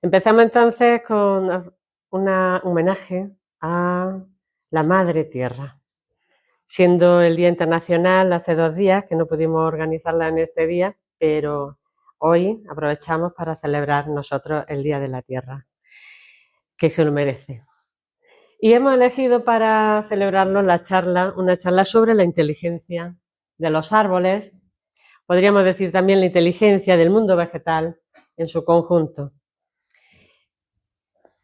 Empezamos entonces con un homenaje a la Madre Tierra. Siendo el Día Internacional hace 2 días, que no pudimos organizarla en este día, pero hoy aprovechamos para celebrar nosotros el Día de la Tierra, que se lo merece. Y hemos elegido para celebrarlo una charla sobre la inteligencia de los árboles, podríamos decir también la inteligencia del mundo vegetal en su conjunto.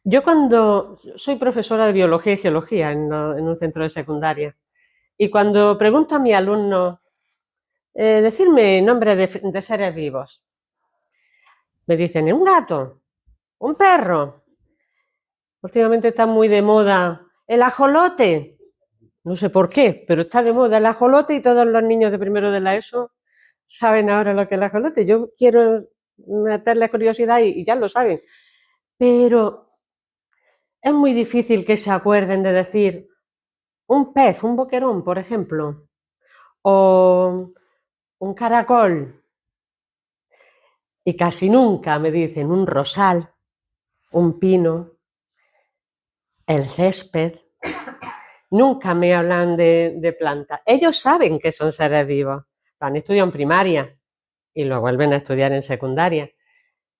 Yo soy profesora de biología y geología en un centro de secundaria, y cuando pregunto a mis alumnos, decirme nombres de seres vivos, me dicen, un gato, un perro. Últimamente está muy de moda el ajolote. No sé por qué, pero está de moda el ajolote y todos los niños de primero de la ESO saben ahora lo que es el ajolote. Yo quiero meterles curiosidad y ya lo saben. Pero es muy difícil que se acuerden de decir un pez, un boquerón, por ejemplo, o un caracol. Y casi nunca me dicen un rosal, un pino, el césped. Nunca me hablan de plantas. Ellos saben que son seres vivos. Lo han estudiado en primaria y lo vuelven a estudiar en secundaria.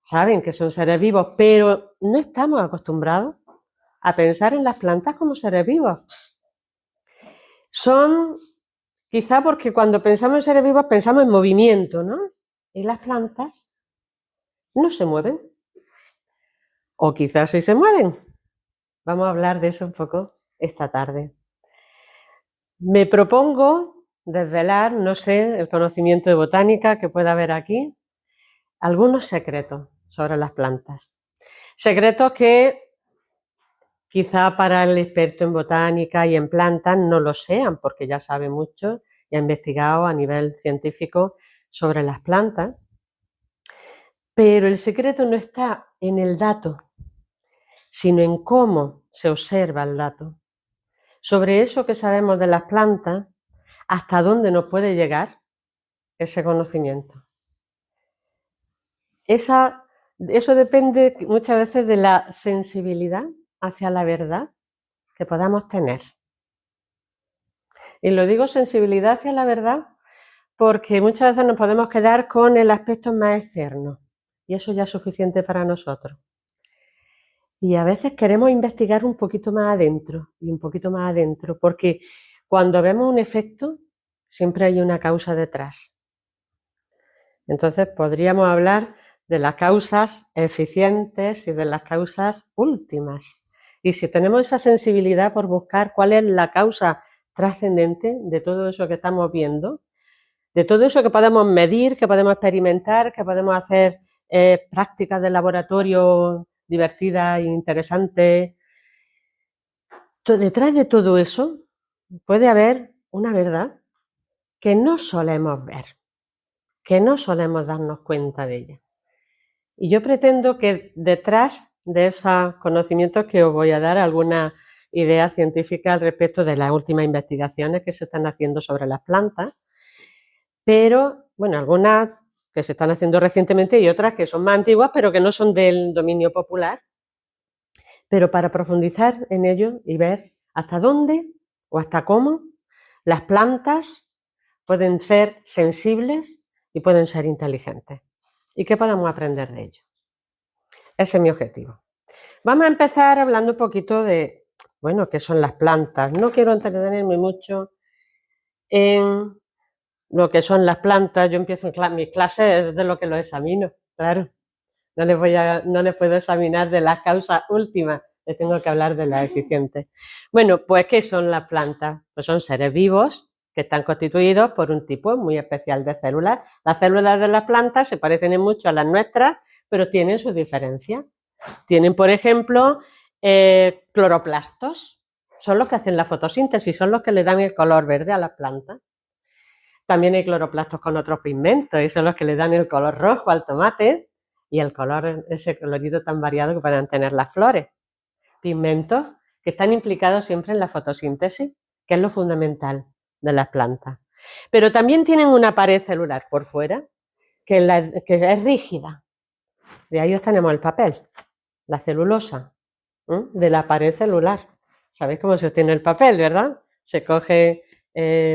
Saben que son seres vivos, pero no estamos acostumbrados a pensar en las plantas como seres vivos. Son, quizá porque cuando pensamos en seres vivos pensamos en movimiento, ¿no? Y las plantas no se mueven. O quizás sí se mueven. Vamos a hablar de eso un poco esta tarde. Me propongo desvelar, no sé, el conocimiento de botánica que pueda haber aquí, algunos secretos sobre las plantas. Secretos que quizá para el experto en botánica y en plantas no lo sean, porque ya sabe mucho y ha investigado a nivel científico sobre las plantas. Pero el secreto no está en el dato, sino en cómo se observa el dato. Sobre eso que sabemos de las plantas, hasta dónde nos puede llegar ese conocimiento. Eso depende muchas veces de la sensibilidad hacia la verdad que podamos tener. Y lo digo sensibilidad hacia la verdad porque muchas veces nos podemos quedar con el aspecto más externo y eso ya es suficiente para nosotros. Y a veces queremos investigar un poquito más adentro y un poquito más adentro, porque cuando vemos un efecto siempre hay una causa detrás. Entonces podríamos hablar de las causas eficientes y de las causas últimas. Y si tenemos esa sensibilidad por buscar cuál es la causa trascendente de todo eso que estamos viendo, de todo eso que podemos medir, que podemos experimentar, que podemos hacer prácticas de laboratorio divertidas e interesantes, detrás de todo eso puede haber una verdad que no solemos ver, que no solemos darnos cuenta de ella. Y yo pretendo que detrás de esos conocimientos que os voy a dar alguna idea científica al respecto de las últimas investigaciones que se están haciendo sobre las plantas, pero, bueno, algunas que se están haciendo recientemente y otras que son más antiguas, pero que no son del dominio popular, pero para profundizar en ello y ver hasta dónde o hasta cómo las plantas pueden ser sensibles y pueden ser inteligentes. ¿Y qué podemos aprender de ello? Ese es mi objetivo. Vamos a empezar hablando un poquito de, bueno, qué son las plantas. No quiero entretenerme mucho en lo que son las plantas. Yo empiezo mis clases de lo que lo examino, claro. No les puedo examinar de las causas últimas, les tengo que hablar de las eficientes. Bueno, pues ¿qué son las plantas? Pues son seres vivos que están constituidos por un tipo muy especial de células. Las células de las plantas se parecen en mucho a las nuestras, pero tienen sus diferencias. Tienen, por ejemplo, cloroplastos, son los que hacen la fotosíntesis, son los que le dan el color verde a las plantas. También hay cloroplastos con otros pigmentos y son los que le dan el color rojo al tomate y el color, ese colorido tan variado que puedan tener las flores. Pigmentos que están implicados siempre en la fotosíntesis, que es lo fundamental de las plantas. Pero también tienen una pared celular por fuera que es rígida. De ahí obtenemos el papel. la celulosa de la pared celular. ¿Sabéis cómo se obtiene el papel, verdad? Se coge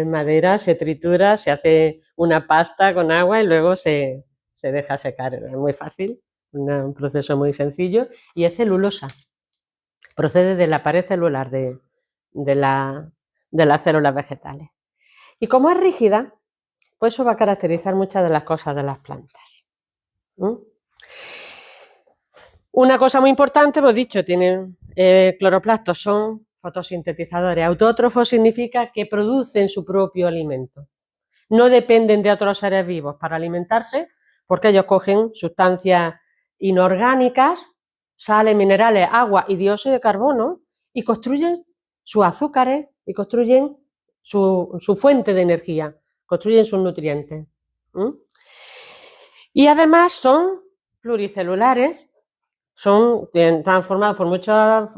madera, se tritura, se hace una pasta con agua y luego se deja secar. Es muy fácil, un proceso muy sencillo y es celulosa. Procede de la pared celular de las células vegetales. Y como es rígida, pues eso va a caracterizar muchas de las cosas de las plantas. Una cosa muy importante, hemos dicho, tienen cloroplastos, son fotosintetizadores. Autótrofos significa que producen su propio alimento. No dependen de otros seres vivos para alimentarse, porque ellos cogen sustancias inorgánicas, sales, minerales, agua y dióxido de carbono y construyen sus azúcares y construyen su fuente de energía, construyen sus nutrientes. Y además son pluricelulares, están formados por muchas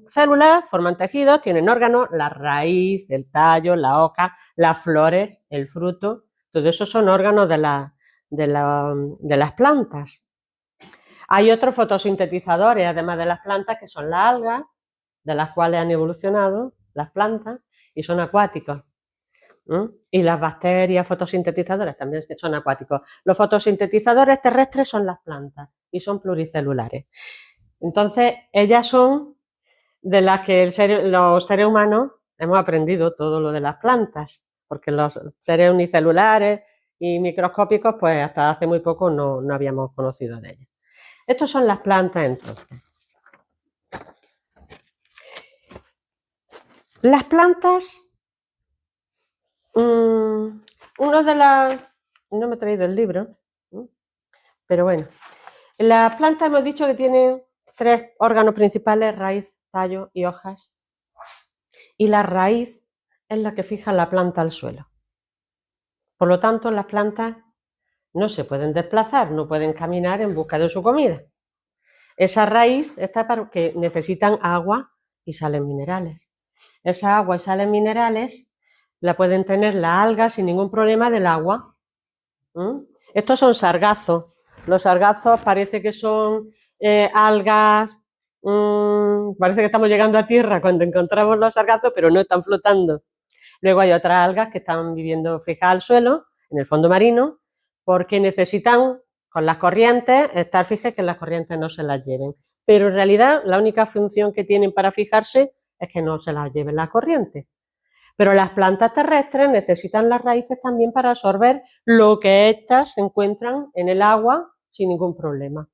células, forman tejidos, tienen órganos, la raíz, el tallo, la hoja, las flores, el fruto, todo eso son órganos de las plantas. Hay otros fotosintetizadores, además de las plantas, que son las algas, de las cuales han evolucionado las plantas, y son acuáticos. Y las bacterias fotosintetizadoras también son acuáticos. Los fotosintetizadores terrestres son las plantas y son pluricelulares. Entonces, ellas son de las que los seres humanos hemos aprendido todo lo de las plantas, porque los seres unicelulares y microscópicos, pues hasta hace muy poco no habíamos conocido de ellas. Estas son las plantas, entonces. Las plantas, uno de las... No me he traído el libro, pero bueno. Las plantas hemos dicho que tienen 3 órganos principales: raíz, tallo y hojas. Y la raíz es la que fija la planta al suelo. Por lo tanto, las plantas no se pueden desplazar, no pueden caminar en busca de su comida. Esa raíz está porque necesitan agua y sales minerales. Esa agua y sales minerales la pueden tener las algas sin ningún problema del agua. Estos son sargazos. Los sargazos parece que son algas, parece que estamos llegando a tierra cuando encontramos los sargazos, pero no están flotando. Luego hay otras algas que están viviendo fijas al suelo, en el fondo marino, porque necesitan, con las corrientes, estar fijas, que las corrientes no se las lleven. Pero en realidad la única función que tienen para fijarse es que no se las lleven las corrientes. Pero las plantas terrestres necesitan las raíces también para absorber lo que éstas se encuentran en el agua sin ningún problema.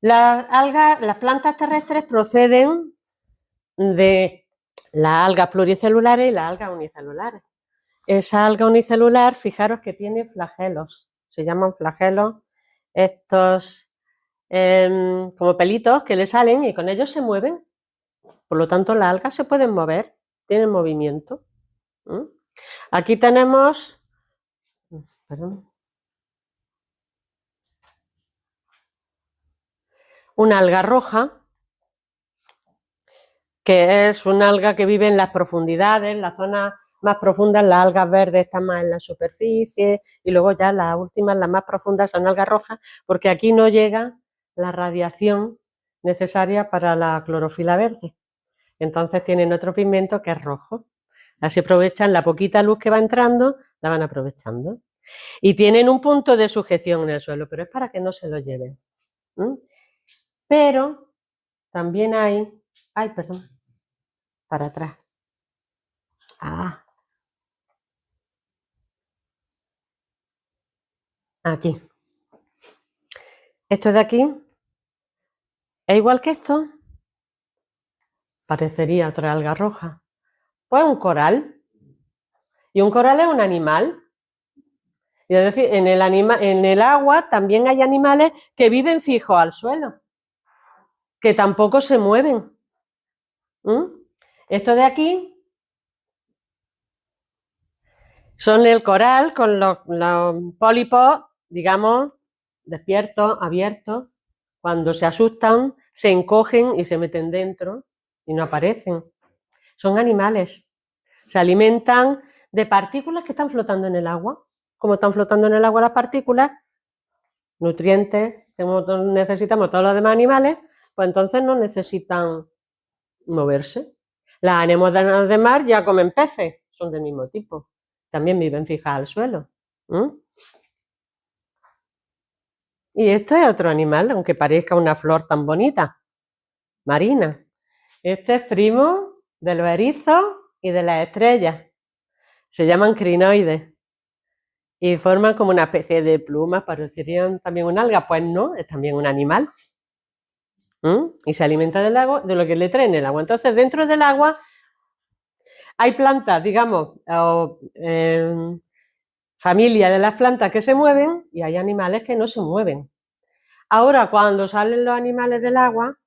Las plantas terrestres proceden de las algas pluricelulares y las algas unicelulares. Esa alga unicelular, fijaros que tiene flagelos, se llaman flagelos, estos como pelitos que le salen y con ellos se mueven. Por lo tanto, las algas se pueden mover, tienen movimiento. Aquí tenemos, una alga roja, que es una alga que vive en las profundidades, en las zonas más profundas. Las algas verdes están más en la superficie y luego ya las últimas, las más profundas, son algas rojas, porque aquí no llega la radiación necesaria para la clorofila verde. Entonces tienen otro pigmento que es rojo. Así aprovechan la poquita luz que va entrando, la van aprovechando. Y tienen un punto de sujeción en el suelo, pero es para que no se lo lleven. Pero también hay... Ay, perdón. Para atrás. Aquí. Esto de aquí es igual que esto. Parecería otra alga roja. Pues un coral. Y un coral es un animal. Y es decir, en el agua también hay animales que viven fijos al suelo, que tampoco se mueven. Esto de aquí son el coral con los pólipos, digamos, despiertos, abiertos. Cuando se asustan, se encogen y se meten dentro y no aparecen. Son animales. Se alimentan de partículas que están flotando en el agua. Como están flotando en el agua las partículas, nutrientes, como necesitamos todos los demás animales, pues entonces no necesitan moverse. Las anémonas de mar ya comen peces, son del mismo tipo. También viven fijas al suelo. Y este es otro animal, aunque parezca una flor tan bonita, marina. Este es primo de los erizos y de las estrellas. Se llaman crinoides. Y forman como una especie de plumas, parecerían también un alga. Pues no, es también un animal. Y se alimenta del agua, de lo que le trae en el agua. Entonces, dentro del agua hay plantas, digamos, familia de las plantas que se mueven y hay animales que no se mueven. Ahora, cuando salen los animales del agua,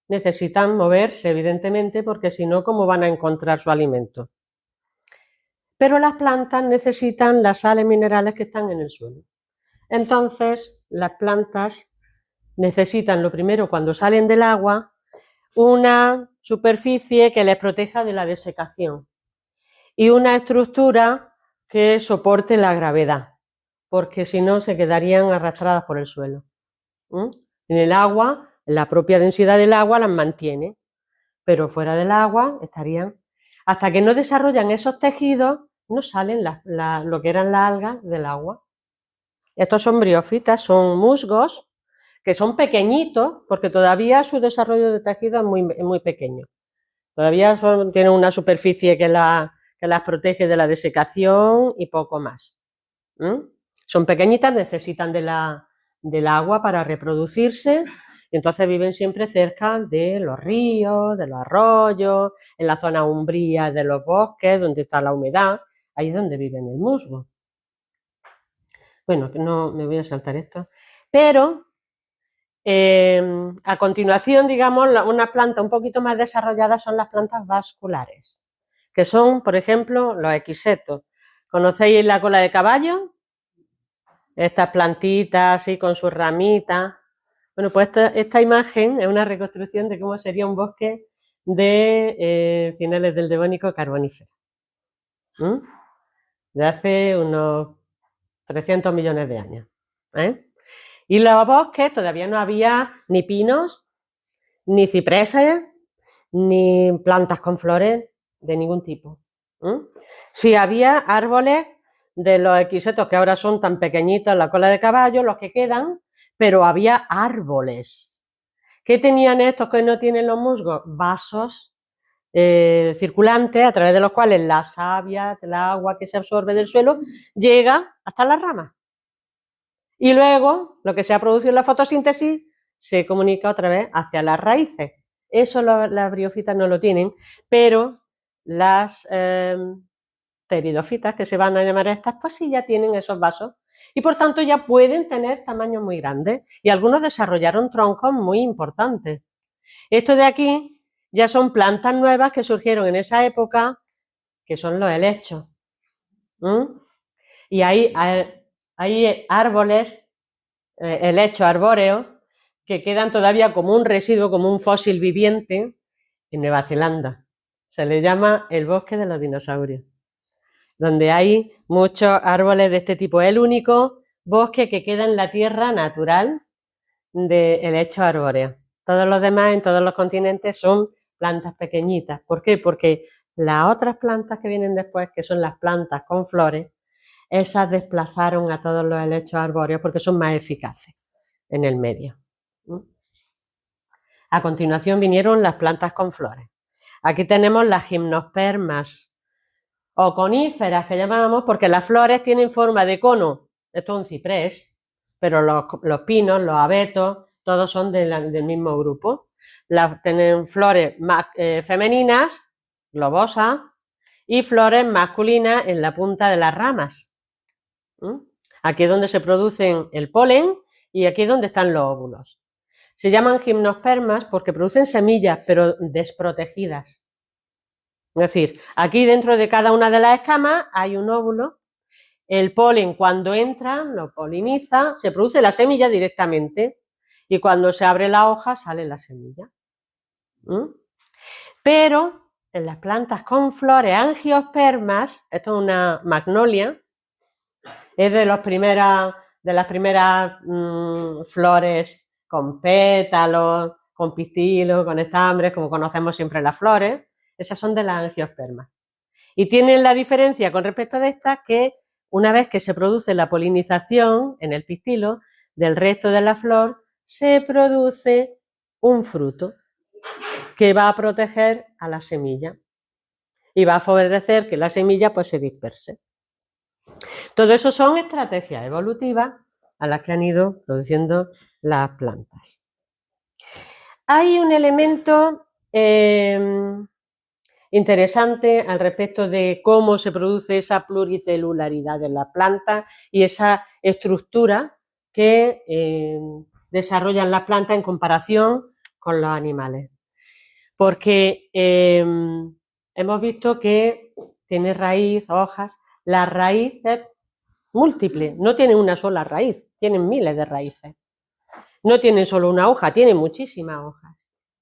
necesitan moverse, evidentemente, porque si no, ¿cómo van a encontrar su alimento? Pero las plantas necesitan las sales minerales que están en el suelo. Entonces, las plantas necesitan, lo primero, cuando salen del agua, una superficie que les proteja de la desecación y una estructura que soporte la gravedad, porque si no se quedarían arrastradas por el suelo. En el agua, la propia densidad del agua las mantiene, pero fuera del agua estarían... Hasta que no desarrollan esos tejidos, no salen lo que eran las algas del agua. Estos son briófitas, son musgos, que son pequeñitos, porque todavía su desarrollo de tejido es muy pequeño. Todavía tienen una superficie que las protege de la desecación y poco más. Son pequeñitas, necesitan del agua para reproducirse, y entonces viven siempre cerca de los ríos, de los arroyos, en la zona umbría de los bosques, donde está la humedad, ahí es donde viven el musgo. Bueno, no me voy a saltar esto, pero a continuación, digamos, una planta un poquito más desarrollada son las plantas vasculares, que son, por ejemplo, los equisetos. ¿Conocéis la cola de caballo? Estas plantitas así con sus ramitas. Bueno, pues esta imagen es una reconstrucción de cómo sería un bosque de finales del Devónico carbonífero. De hace unos 300 millones de años. Y los bosques todavía no había ni pinos, ni cipreses, ni plantas con flores de ningún tipo. Sí había árboles de los equisetos que ahora son tan pequeñitos, la cola de caballo, los que quedan, pero había árboles. ¿Qué tenían estos que no tienen los musgos? Vasos circulantes a través de los cuales la savia, el agua que se absorbe del suelo, llega hasta las ramas. Y luego, lo que se ha producido en la fotosíntesis se comunica otra vez hacia las raíces. Eso las briófitas no lo tienen, pero las pteridofitas, que se van a llamar estas, pues sí ya tienen esos vasos y por tanto ya pueden tener tamaños muy grandes y algunos desarrollaron troncos muy importantes. Esto de aquí ya son plantas nuevas que surgieron en esa época, que son los helechos. Y hay árboles, helechos arbóreos, que quedan todavía como un residuo, como un fósil viviente en Nueva Zelanda. Se le llama el bosque de los dinosaurios, donde hay muchos árboles de este tipo. Es el único bosque que queda en la tierra natural de helechos arbóreos. Todos los demás, en todos los continentes, son plantas pequeñitas. ¿Por qué? Porque las otras plantas que vienen después, que son las plantas con flores, esas desplazaron a todos los helechos arbóreos porque son más eficaces en el medio. A continuación vinieron las plantas con flores. Aquí tenemos las gimnospermas o coníferas, que llamamos, porque las flores tienen forma de cono. Esto es un ciprés, pero los pinos, los abetos, todos son del mismo grupo. Tienen flores femeninas, globosas, y flores masculinas en la punta de las ramas. Aquí es donde se producen el polen y aquí es donde están los óvulos. Se llaman gimnospermas porque producen semillas, pero desprotegidas. Es decir, aquí dentro de cada una de las escamas hay un óvulo. El polen, cuando entra, lo poliniza, se produce la semilla directamente y cuando se abre la hoja sale la semilla. Pero en las plantas con flores angiospermas, esto es una magnolia, es de las primeras de las primeras flores con pétalos, con pistilos, con estambres, como conocemos siempre las flores. Esas son de las angiospermas. Y tienen la diferencia con respecto de estas que una vez que se produce la polinización en el pistilo del resto de la flor, se produce un fruto que va a proteger a la semilla y va a favorecer que la semilla pues se disperse. Todo eso son estrategias evolutivas a las que han ido produciendo las plantas. Hay un elemento interesante al respecto de cómo se produce esa pluricelularidad de la planta y esa estructura que desarrollan las plantas en comparación con los animales. Porque hemos visto que tiene raíz, hojas. La raíz es múltiple, no tiene una sola raíz, tienen miles de raíces. No tienen solo una hoja, tienen muchísimas hojas,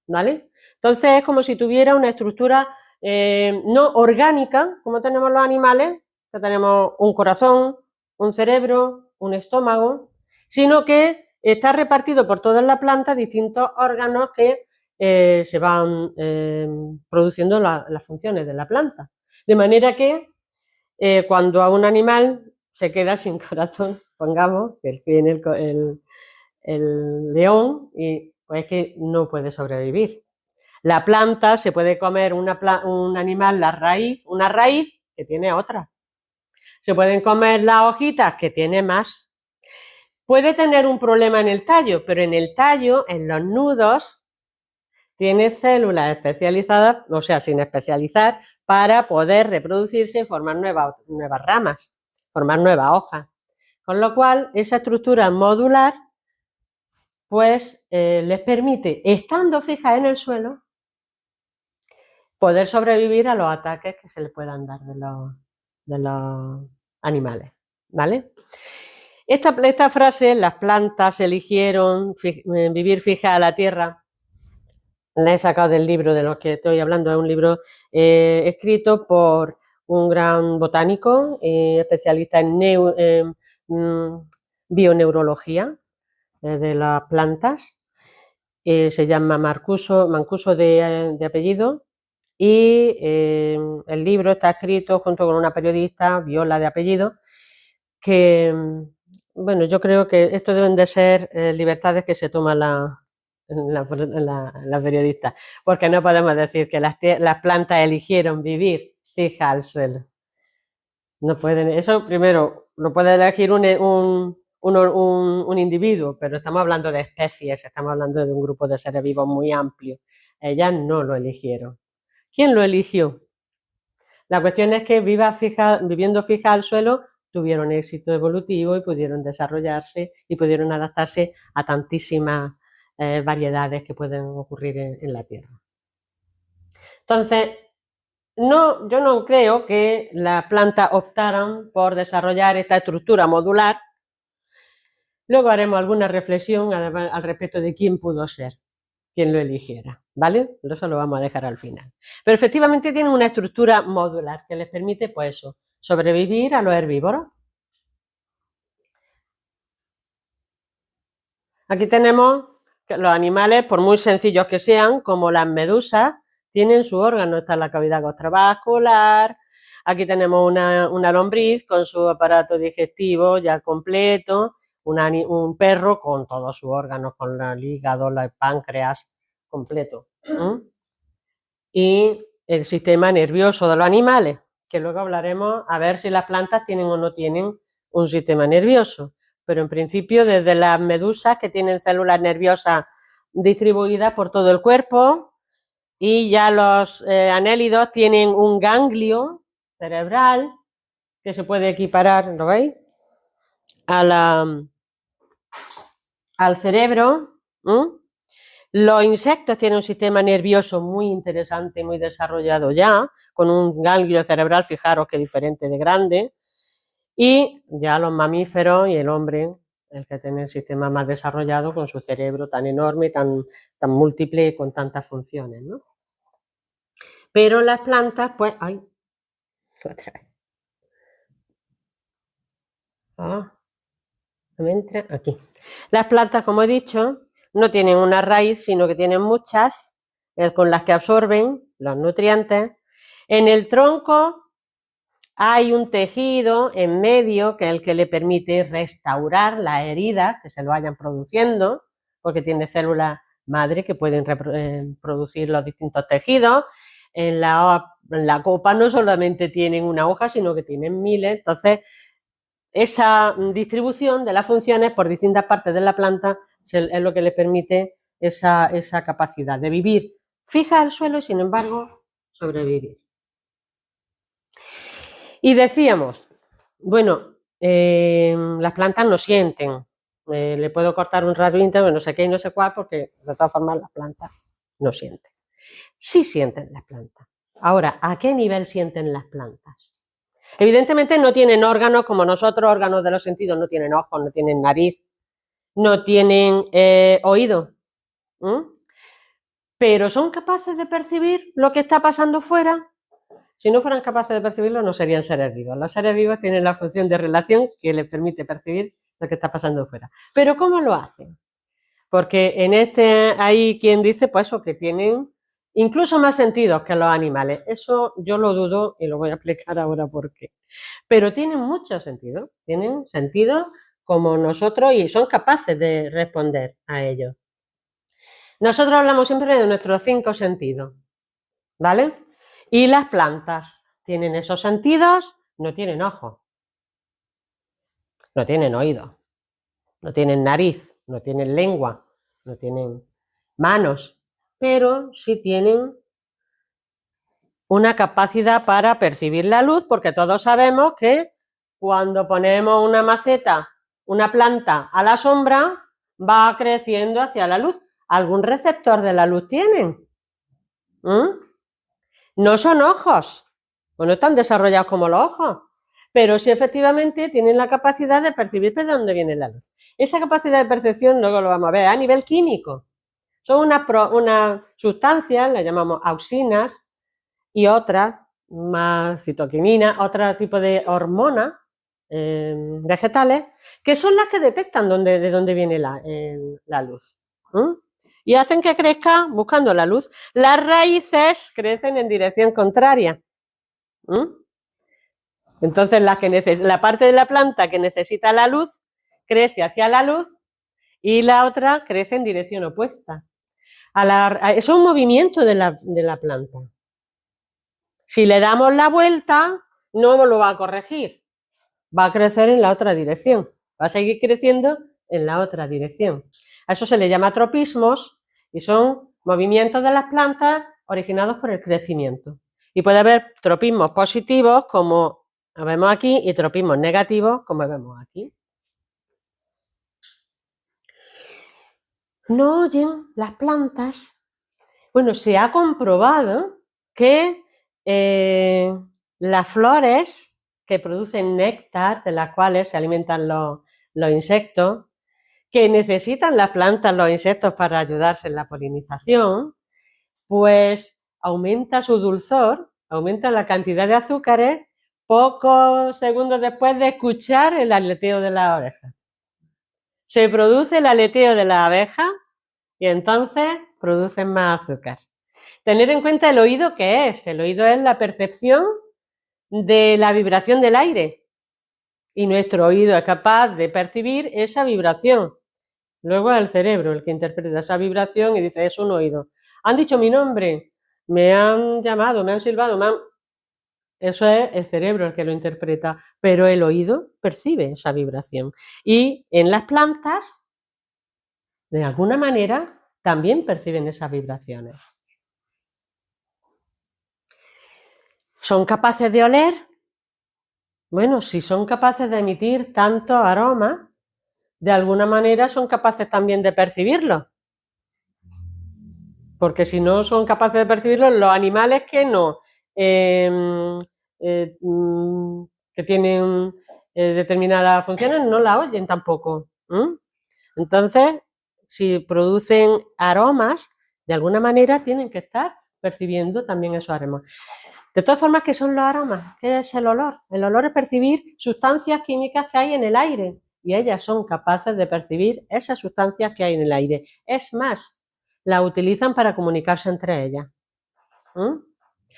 ¿vale? Entonces es como si tuviera una estructura no orgánica, como tenemos los animales, que tenemos un corazón, un cerebro, un estómago, sino que está repartido por toda la planta distintos órganos que se van produciendo las funciones de la planta. De manera que cuando a un animal se queda sin corazón, pongamos, que tiene el león, y pues que no puede sobrevivir. La planta se puede comer un animal, una raíz que tiene otra. Se pueden comer las hojitas que tiene más. Puede tener un problema en el tallo, pero en el tallo, en los nudos, tiene células especializadas, o sea, sin especializar, para poder reproducirse y formar nuevas ramas, formar nuevas hojas. Con lo cual, esa estructura modular pues les permite, estando fijas en el suelo, poder sobrevivir a los ataques que se les puedan dar de los animales, ¿vale? Esta frase, las plantas eligieron vivir fijas a la tierra, la he sacado del libro de lo que estoy hablando, es un libro escrito por un gran botánico, especialista en bioneurología de las plantas, se llama Mancuso de apellido, y el libro está escrito junto con una periodista, Viola de apellido, que, bueno, yo creo que esto deben de ser libertades que se toma la periodista, porque no podemos decir que las plantas eligieron vivir fijas al suelo. No pueden, eso primero lo puede elegir un individuo, pero estamos hablando de especies, estamos hablando de un grupo de seres vivos muy amplio. Ellas no lo eligieron. ¿Quién lo eligió? La cuestión es que viviendo fija al suelo, tuvieron éxito evolutivo y pudieron desarrollarse y pudieron adaptarse a tantísimas variedades que pueden ocurrir en la Tierra. Entonces, yo no creo que las plantas optaran por desarrollar esta estructura modular. Luego haremos alguna reflexión al respecto de quién pudo ser, quién lo eligiera, ¿vale? Eso lo vamos a dejar al final. Pero efectivamente tienen una estructura modular que les permite, pues eso, sobrevivir a los herbívoros. Aquí tenemos que los animales, por muy sencillos que sean, como las medusas, tienen su órgano. Está la cavidad gastrovascular. Aquí tenemos una lombriz con su aparato digestivo ya completo, un perro con todos sus órganos, con el hígado, el páncreas completo. Y el sistema nervioso de los animales, que luego hablaremos a ver si las plantas tienen o no tienen un sistema nervioso. Pero en principio, desde las medusas, que tienen células nerviosas distribuidas por todo el cuerpo, y ya los anélidos tienen un ganglio cerebral que se puede equiparar, ¿lo veis?, al cerebro. Los insectos tienen un sistema nervioso muy interesante, muy desarrollado ya, con un ganglio cerebral, fijaros qué diferente de grande. Y ya los mamíferos y el hombre, el que tiene el sistema más desarrollado, con su cerebro tan enorme, tan múltiple y con tantas funciones, ¿no? Pero las plantas, pues, ¡ay! Otra vez. me entra aquí. Las plantas, como he dicho, no tienen una raíz, sino que tienen muchas con las que absorben los nutrientes. En el tronco hay un tejido en medio que es el que le permite restaurar las heridas que se lo vayan produciendo, porque tiene células madre que pueden producir los distintos tejidos. En la copa no solamente tienen una hoja, sino que tienen miles. Entonces, esa distribución de las funciones por distintas partes de la planta es lo que le permite esa capacidad de vivir fija al suelo y, sin embargo, sobrevivir. Y decíamos, bueno, las plantas no sienten. Le puedo cortar un radioín, no sé qué y no sé cuál, porque de todas formas las plantas no sienten. Sí sienten las plantas. Ahora, ¿a qué nivel sienten las plantas? Evidentemente no tienen órganos como nosotros, órganos de los sentidos, no tienen ojos, no tienen nariz, no tienen oído. Pero ¿son capaces de percibir lo que está pasando fuera? Si no fueran capaces de percibirlo, no serían seres vivos. Los seres vivos tienen la función de relación que les permite percibir lo que está pasando fuera. ¿Pero cómo lo hacen? Porque en hay quien dice, pues eso, que tienen incluso más sentidos que los animales. Eso yo lo dudo y lo voy a explicar ahora por qué. Pero tienen mucho sentido. Tienen sentido como nosotros y son capaces de responder a ellos. Nosotros hablamos siempre de nuestros 5 sentidos, ¿vale? Y las plantas tienen esos sentidos, no tienen ojos, no tienen oído, no tienen nariz, no tienen lengua, no tienen manos, pero sí tienen una capacidad para percibir la luz, porque todos sabemos que cuando ponemos una maceta, una planta a la sombra, va creciendo hacia la luz. ¿Algún receptor de la luz tienen? No son ojos, o no están desarrollados como los ojos, pero sí efectivamente tienen la capacidad de percibir de dónde viene la luz. Esa capacidad de percepción luego lo vamos a ver a nivel químico. Son unas sustancias, las llamamos auxinas, y otras, más citoquinina, otro tipo de hormonas vegetales, que son las que detectan de dónde viene la luz. Y hacen que crezca buscando la luz. Las raíces crecen en dirección contraria. Entonces, la parte de la planta que necesita la luz crece hacia la luz y la otra crece en dirección opuesta. Eso es un movimiento de la planta. Si le damos la vuelta, no lo va a corregir. Va a crecer en la otra dirección. Va a seguir creciendo en la otra dirección. A eso se le llama tropismos y son movimientos de las plantas originados por el crecimiento. Y puede haber tropismos positivos, como vemos aquí, y tropismos negativos, como vemos aquí. No oyen las plantas. Bueno, se ha comprobado que las flores que producen néctar, de las cuales se alimentan los insectos, que necesitan las plantas, los insectos, para ayudarse en la polinización, pues aumenta su dulzor, aumenta la cantidad de azúcares pocos segundos después de escuchar el aleteo de la abeja. Se produce el aleteo de la abeja y entonces producen más azúcar. Tener en cuenta el oído, ¿qué es? El oído es la percepción de la vibración del aire y nuestro oído es capaz de percibir esa vibración. Luego es el cerebro el que interpreta esa vibración y dice, es un oído. Han dicho mi nombre, me han llamado, me han silbado, Eso es el cerebro el que lo interpreta, pero el oído percibe esa vibración. Y en las plantas, de alguna manera, también perciben esas vibraciones. ¿Son capaces de oler? Bueno, si son capaces de emitir tantos aromas, de alguna manera son capaces también de percibirlos. Porque si no son capaces de percibirlos, los animales que no, que tienen determinadas funciones, no la oyen tampoco. Entonces, si producen aromas, de alguna manera tienen que estar percibiendo también esos aromas. De todas formas, ¿qué son los aromas? ¿Qué es el olor? El olor es percibir sustancias químicas que hay en el aire. y ellas son capaces de percibir esas sustancias que hay en el aire. Es más, la utilizan para comunicarse entre ellas.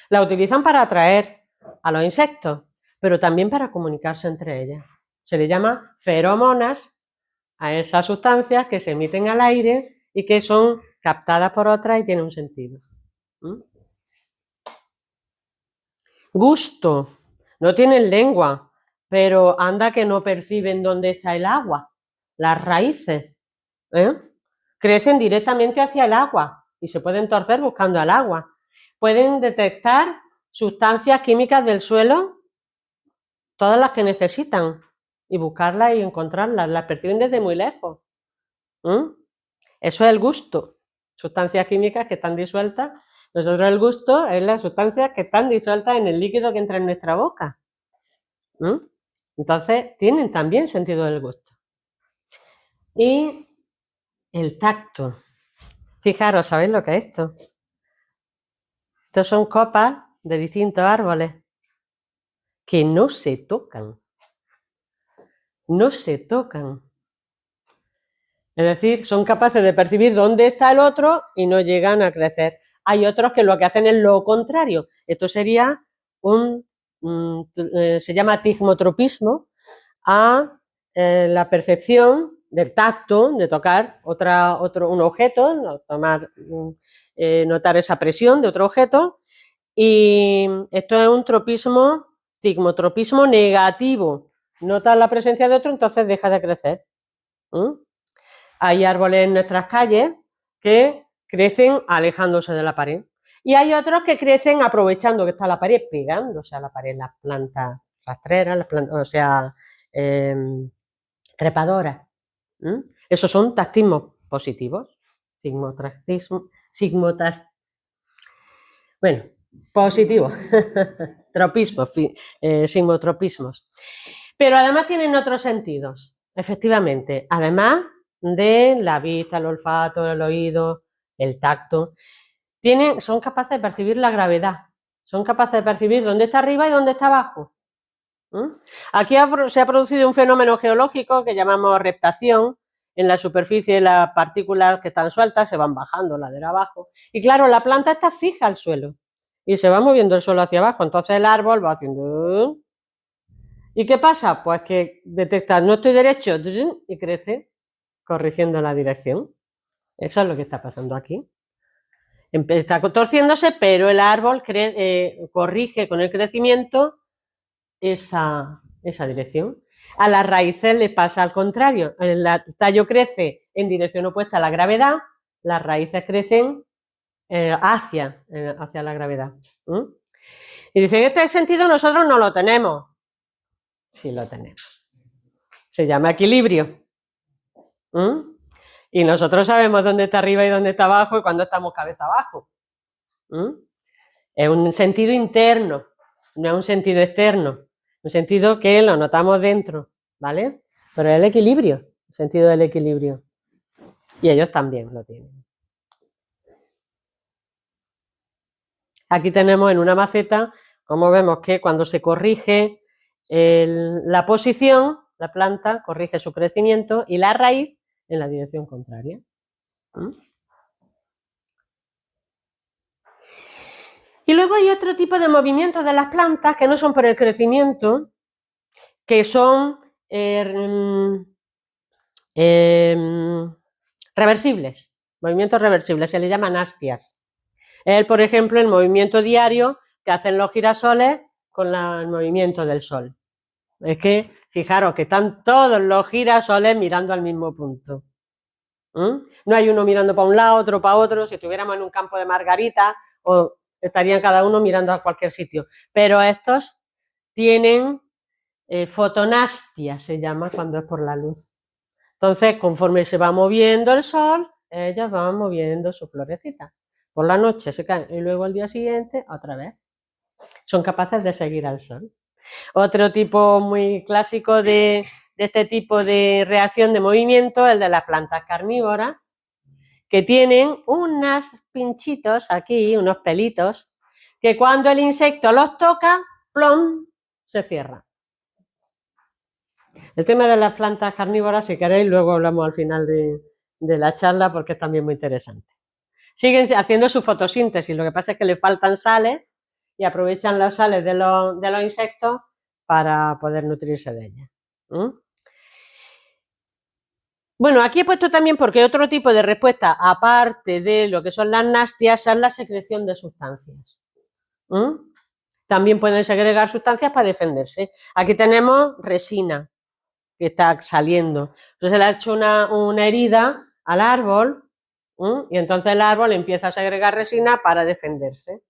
La utilizan para atraer a los insectos, pero también para comunicarse entre ellas. Se le llama feromonas a esas sustancias que se emiten al aire y que son captadas por otras y tienen un sentido. Gusto. No tienen lengua, pero anda que no perciben dónde está el agua. Las raíces crecen directamente hacia el agua y se pueden torcer buscando el agua. Pueden detectar sustancias químicas del suelo, todas las que necesitan, y buscarlas y encontrarlas. Las perciben desde muy lejos. Eso es el gusto. Sustancias químicas que están disueltas. Nosotros el gusto es las sustancias que están disueltas en el líquido que entra en nuestra boca. Entonces, tienen también sentido del gusto. Y el tacto. Fijaros, ¿sabéis lo que es esto? Estos son copas de distintos árboles que no se tocan. No se tocan. Es decir, son capaces de percibir dónde está el otro y no llegan a crecer. Hay otros que lo que hacen es lo contrario. Esto sería se llama tigmotropismo a la percepción del tacto, de tocar un objeto, notar esa presión de otro objeto. Y esto es un tropismo, tigmotropismo negativo. Notas la presencia de otro, entonces deja de crecer. Hay árboles en nuestras calles que crecen alejándose de la pared. Y hay otros que crecen aprovechando que está la pared, pegándose a la pared, las plantas rastreras, las plantas, trepadoras. Esos son tactismos positivos. Positivos. Tropismos, sigmotropismos. Pero además tienen otros sentidos, efectivamente. Además de la vista, el olfato, el oído, el tacto, son capaces de percibir la gravedad. Son capaces de percibir dónde está arriba y dónde está abajo. Aquí se ha producido un fenómeno geológico que llamamos reptación. En la superficie las partículas que están sueltas se van bajando ladera abajo. Y claro, la planta está fija al suelo y se va moviendo el suelo hacia abajo. Entonces el árbol va haciendo... ¿Y qué pasa? Pues que detecta, no estoy derecho, y crece corrigiendo la dirección. Eso es lo que está pasando aquí. Está torciéndose, pero el árbol corrige con el crecimiento esa dirección. A las raíces le pasa al contrario. El tallo crece en dirección opuesta a la gravedad, las raíces crecen hacia la gravedad. Y dicen, este sentido nosotros no lo tenemos. Sí lo tenemos. Se llama equilibrio. Y nosotros sabemos dónde está arriba y dónde está abajo y cuándo estamos cabeza abajo. Es un sentido interno, no es un sentido externo. Un sentido que lo notamos dentro, ¿vale? Pero es el equilibrio, el sentido del equilibrio. Y ellos también lo tienen. Aquí tenemos en una maceta, como vemos que cuando se corrige la posición, la planta corrige su crecimiento y la raíz en la dirección contraria. Y luego hay otro tipo de movimientos de las plantas que no son por el crecimiento, que son reversibles, movimientos reversibles, se le llaman hastias. Por ejemplo, el movimiento diario que hacen los girasoles con el movimiento del sol. Es que, fijaros, que están todos los girasoles mirando al mismo punto. No hay uno mirando para un lado, otro para otro. Si estuviéramos en un campo de margarita, estarían cada uno mirando a cualquier sitio. Pero estos tienen fotonastia, se llama cuando es por la luz. Entonces, conforme se va moviendo el sol, ellas van moviendo sus florecitas. Por la noche se caen y luego al día siguiente otra vez. Son capaces de seguir al sol. Otro tipo muy clásico de este tipo de reacción de movimiento, el de las plantas carnívoras, que tienen unos pinchitos aquí, unos pelitos, que cuando el insecto los toca, ¡plom!, se cierran. El tema de las plantas carnívoras, si queréis, luego hablamos al final de la charla porque es también muy interesante. Siguen haciendo su fotosíntesis, lo que pasa es que le faltan sales y aprovechan las sales de los insectos para poder nutrirse de ellas. Bueno, aquí he puesto también porque otro tipo de respuesta, aparte de lo que son las nastias, es la secreción de sustancias. También pueden segregar sustancias para defenderse. Aquí tenemos resina que está saliendo. Entonces se le ha hecho una herida al árbol y entonces el árbol empieza a segregar resina para defenderse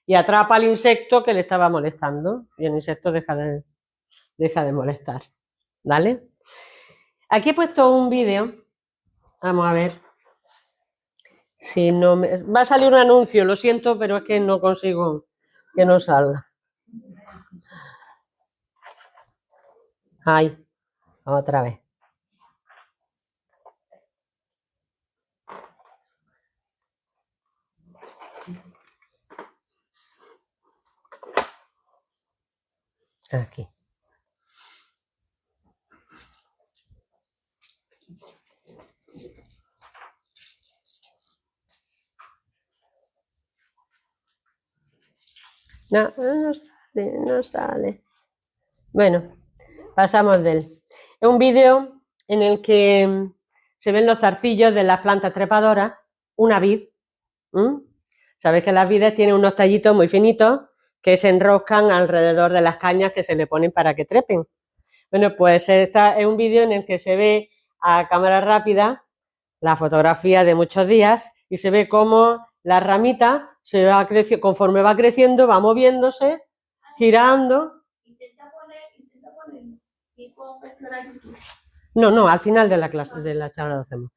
y atrapa al insecto que le estaba molestando y el insecto deja de molestar. ¿Vale? Aquí he puesto un vídeo. Vamos a ver. Si no me... Va a salir un anuncio, lo siento, pero es que no consigo que no salga. Ahí, otra vez. Aquí. No sale. Bueno, pasamos de él. Es un vídeo en el que se ven los zarcillos de las plantas trepadoras, una vid. Sabéis que las vides tienen unos tallitos muy finitos que se enroscan alrededor de las cañas que se le ponen para que trepen. Bueno, pues este es un vídeo en el que se ve a cámara rápida la fotografía de muchos días y se ve cómo la ramita se va creciendo, conforme va creciendo, va moviéndose, girando. Intenta poner tipo explorar YouTube. No, al final de la clase, de la charla lo hacemos.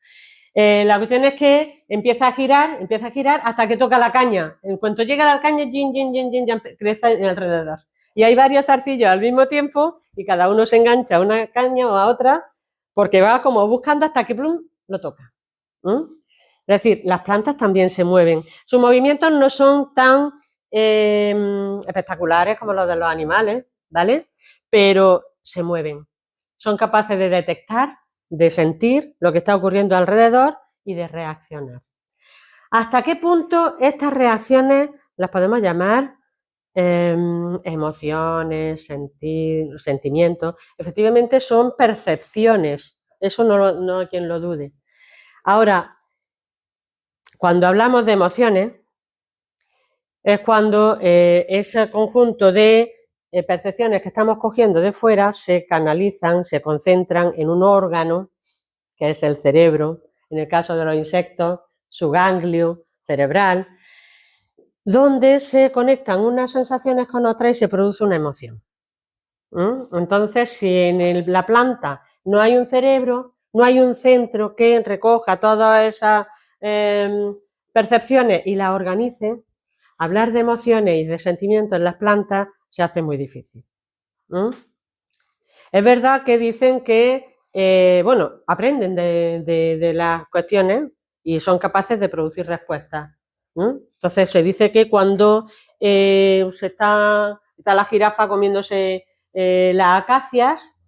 La cuestión es que empieza a girar hasta que toca la caña. En cuanto llega a la caña, ya crece en alrededor. Y hay varios zarcillos al mismo tiempo y cada uno se engancha a una caña o a otra porque va como buscando hasta que plum, lo toca. Es decir, las plantas también se mueven. Sus movimientos no son tan espectaculares como los de los animales, ¿vale? Pero se mueven. Son capaces de detectar, de sentir lo que está ocurriendo alrededor y de reaccionar. ¿Hasta qué punto estas reacciones las podemos llamar emociones, sentimientos? Efectivamente son percepciones, eso no hay quien lo dude. Ahora, cuando hablamos de emociones, es cuando ese conjunto de percepciones que estamos cogiendo de fuera se canalizan, se concentran en un órgano, que es el cerebro, en el caso de los insectos, su ganglio cerebral, donde se conectan unas sensaciones con otras y se produce una emoción. Entonces, si en la planta no hay un cerebro, no hay un centro que recoja todas esas percepciones y las organice, hablar de emociones y de sentimientos en las plantas se hace muy difícil. Es verdad que dicen que, aprenden de las cuestiones y son capaces de producir respuestas. Entonces se dice que cuando está la jirafa comiéndose las acacias,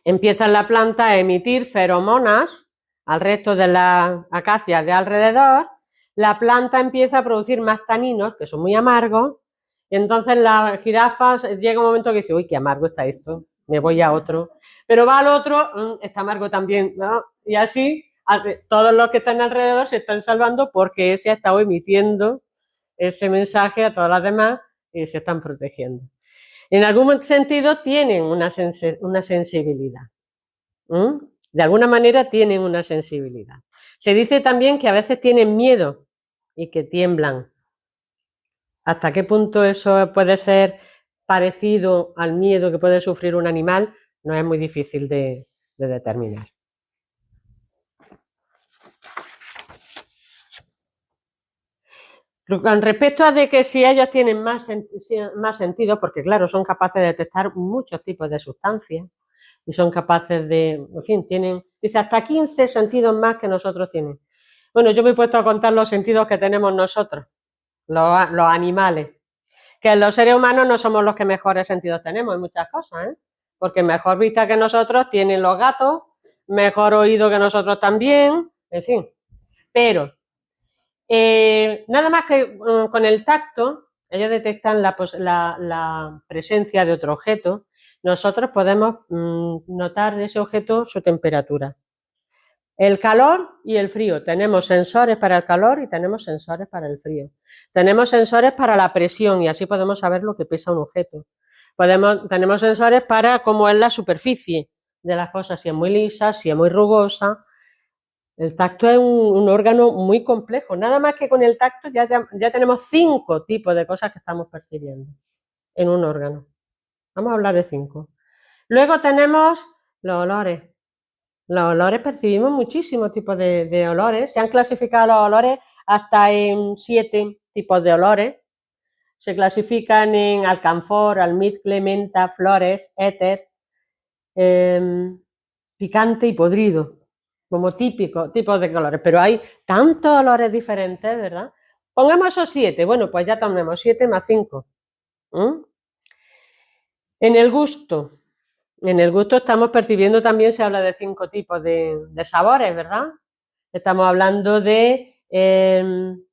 empieza la planta a emitir feromonas al resto de las acacias de alrededor. La planta empieza a producir más taninos, que son muy amargos, y entonces las jirafas llega un momento que dice, uy, qué amargo está esto, me voy a otro. Pero va al otro, está amargo también, ¿no? Y así todos los que están alrededor se están salvando porque ese ha estado emitiendo ese mensaje a todas las demás y se están protegiendo. En algún sentido tienen una sensibilidad. De alguna manera tienen una sensibilidad. Se dice también que a veces tienen miedo y que tiemblan. ¿Hasta qué punto eso puede ser parecido al miedo que puede sufrir un animal? No es muy difícil de determinar. Con respecto a de que si ellos tienen más sentido, porque claro, son capaces de detectar muchos tipos de sustancias y son capaces de, en fin, dice, hasta 15 sentidos más que nosotros tienen. Bueno, yo me he puesto a contar los sentidos que tenemos nosotros, los animales, que los seres humanos no somos los que mejores sentidos tenemos en muchas cosas, porque mejor vista que nosotros tienen los gatos, mejor oído que nosotros también, en fin. Pero nada más que con el tacto, ellos detectan la presencia de otro objeto, nosotros podemos notar de ese objeto su temperatura. El calor y el frío. Tenemos sensores para el calor y tenemos sensores para el frío. Tenemos sensores para la presión y así podemos saber lo que pesa un objeto. Tenemos sensores para cómo es la superficie de las cosas, si es muy lisa, si es muy rugosa. El tacto es un órgano muy complejo. Nada más que con el tacto ya tenemos 5 tipos de cosas que estamos percibiendo en un órgano. Vamos a hablar de 5. Luego tenemos los olores. Los olores, percibimos muchísimos tipos de olores. Se han clasificado los olores hasta en 7 tipos de olores. Se clasifican en alcanfor, almizcle, menta, flores, éter, picante y podrido, como tipos de colores. Pero hay tantos olores diferentes, ¿verdad? Pongamos esos 7. Bueno, pues ya tenemos 7 más 5. En el gusto. En el gusto estamos percibiendo también, se habla de 5 tipos de sabores, ¿verdad? Estamos hablando de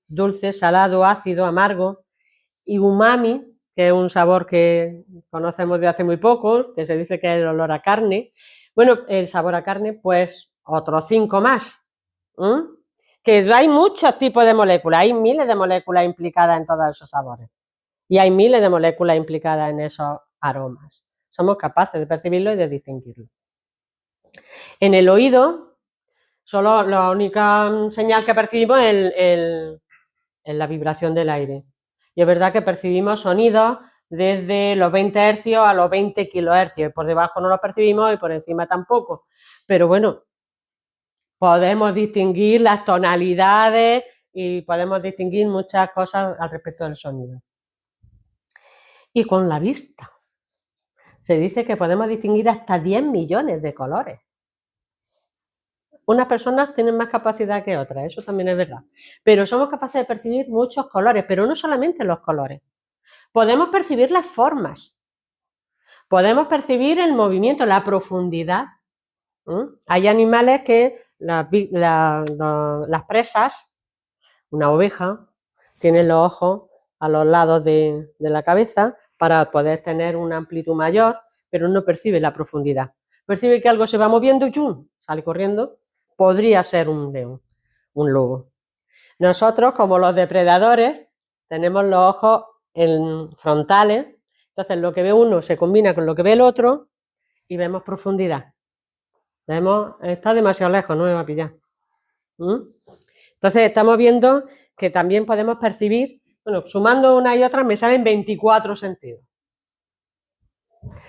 dulce, salado, ácido, amargo y umami, que es un sabor que conocemos de hace muy poco, que se dice que es el olor a carne. Bueno, el sabor a carne, pues otros 5 más. Que hay muchos tipos de moléculas, hay miles de moléculas implicadas en todos esos sabores y hay miles de moléculas implicadas en esos aromas. Somos capaces de percibirlo y de distinguirlo. En el oído, solo la única señal que percibimos es la vibración del aire. Y es verdad que percibimos sonidos desde los 20 Hz a los 20 kHz. Por debajo no los percibimos y por encima tampoco. Pero bueno, podemos distinguir las tonalidades y podemos distinguir muchas cosas al respecto del sonido. Y con la vista. Se dice que podemos distinguir hasta 10 millones de colores. Unas personas tienen más capacidad que otras, eso también es verdad. Pero somos capaces de percibir muchos colores, pero no solamente los colores. Podemos percibir las formas. Podemos percibir el movimiento, la profundidad. Hay animales que las presas, una oveja, tienen los ojos a los lados de la cabeza para poder tener una amplitud mayor, pero no percibe la profundidad. Percibe que algo se va moviendo y ¡chum!, sale corriendo. Podría ser un león, un lobo. Nosotros, como los depredadores, tenemos los ojos frontales, entonces lo que ve uno se combina con lo que ve el otro y vemos profundidad. Está demasiado lejos, no me va a pillar. Entonces estamos viendo que también podemos percibir, bueno, sumando una y otra me salen 24 sentidos.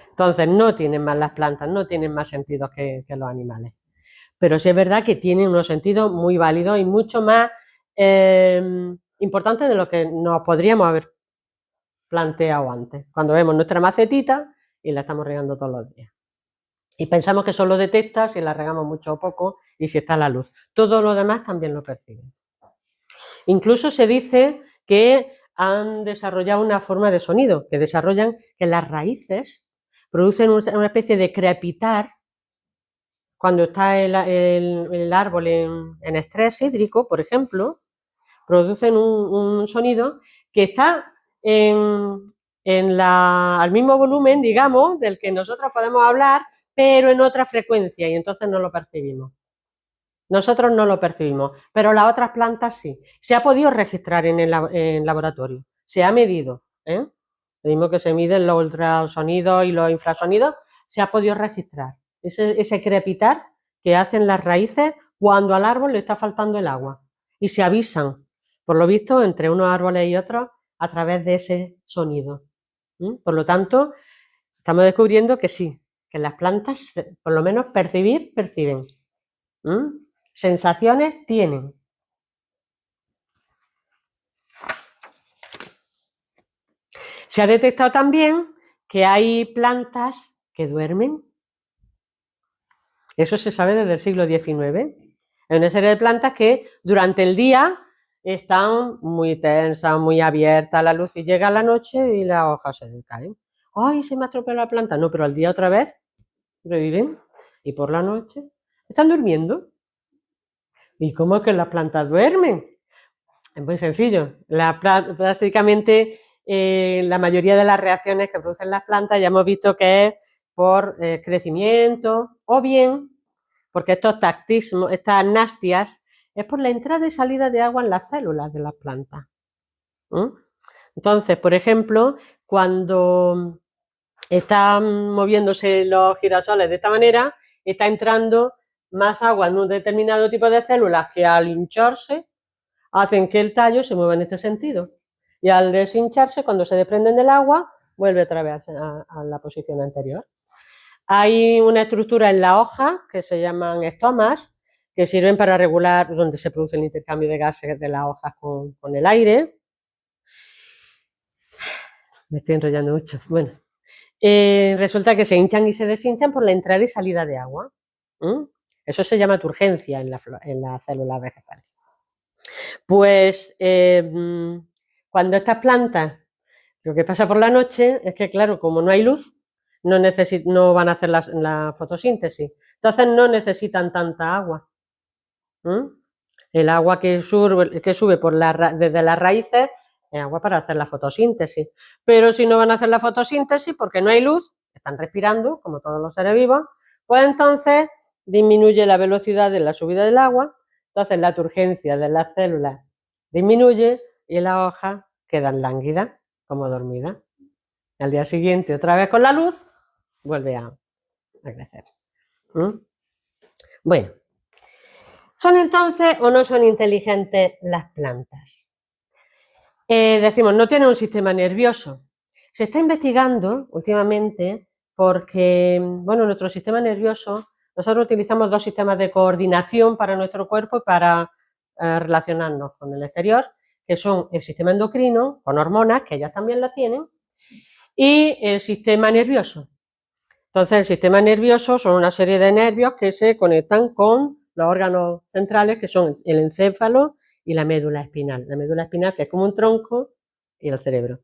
Entonces no tienen más las plantas, no tienen más sentidos que los animales. Pero sí es verdad que tienen unos sentidos muy válidos y mucho más importantes de lo que nos podríamos haber planteado antes. Cuando vemos nuestra macetita y la estamos regando todos los días. Y pensamos que solo detecta si la regamos mucho o poco y si está la luz. Todo lo demás también lo perciben. Incluso se dice que han desarrollado una forma de sonido, que desarrollan que las raíces producen una especie de crepitar cuando está el árbol en estrés hídrico, por ejemplo, producen un sonido que está al mismo volumen, digamos, del que nosotros podemos hablar, pero en otra frecuencia, y entonces no lo percibimos. Nosotros no lo percibimos, pero las otras plantas sí. Se ha podido registrar en laboratorio, se ha medido, Lo mismo que se miden los ultrasonidos y los infrasonidos, se ha podido registrar. Ese crepitar que hacen las raíces cuando al árbol le está faltando el agua. Y se avisan, por lo visto, entre unos árboles y otros, a través de ese sonido. Por lo tanto, estamos descubriendo que sí, que las plantas, por lo menos perciben. Sensaciones tienen. Se ha detectado también que hay plantas que duermen. Eso se sabe desde el siglo XIX. Hay una serie de plantas que durante el día están muy tensas, muy abiertas a la luz y llega la noche y las hojas se caen. ¡Ay, se me ha estropeado la planta! No, pero al día otra vez reviven, y por la noche están durmiendo. ¿Y cómo es que las plantas duermen? Es muy sencillo. Prácticamente la mayoría de las reacciones que producen las plantas ya hemos visto que es por crecimiento o bien porque estos tactismos, estas nastias, es por la entrada y salida de agua en las células de las plantas. Entonces, por ejemplo, cuando están moviéndose los girasoles de esta manera, está entrando más agua en un determinado tipo de células que al hincharse hacen que el tallo se mueva en este sentido. Y al deshincharse, cuando se desprenden del agua, vuelve otra vez a la posición anterior. Hay una estructura en la hoja que se llaman estomas, que sirven para regular donde se produce el intercambio de gases de las hojas con el aire. Me estoy enrollando mucho. Bueno, resulta que se hinchan y se deshinchan por la entrada y salida de agua. Eso se llama turgencia en las células vegetales. Pues cuando estas plantas, lo que pasa por la noche es que, claro, como no hay luz, no van a hacer la fotosíntesis. Entonces no necesitan tanta agua. El agua que sube desde las raíces es agua para hacer la fotosíntesis. Pero si no van a hacer la fotosíntesis porque no hay luz, están respirando, como todos los seres vivos, pues entonces disminuye la velocidad de la subida del agua, entonces la turgencia de las células disminuye y las hojas quedan lánguidas, como dormidas. Al día siguiente, otra vez con la luz, vuelve a crecer. Bueno, ¿son entonces o no son inteligentes las plantas? Decimos, no tienen un sistema nervioso. Se está investigando últimamente porque, bueno, nuestro sistema nervioso, nosotros utilizamos dos sistemas de coordinación para nuestro cuerpo y para relacionarnos con el exterior, que son el sistema endocrino, con hormonas, que ellas también la tienen, y el sistema nervioso. Entonces, el sistema nervioso son una serie de nervios que se conectan con los órganos centrales, que son el encéfalo y la médula espinal. La médula espinal, que es como un tronco, y el cerebro.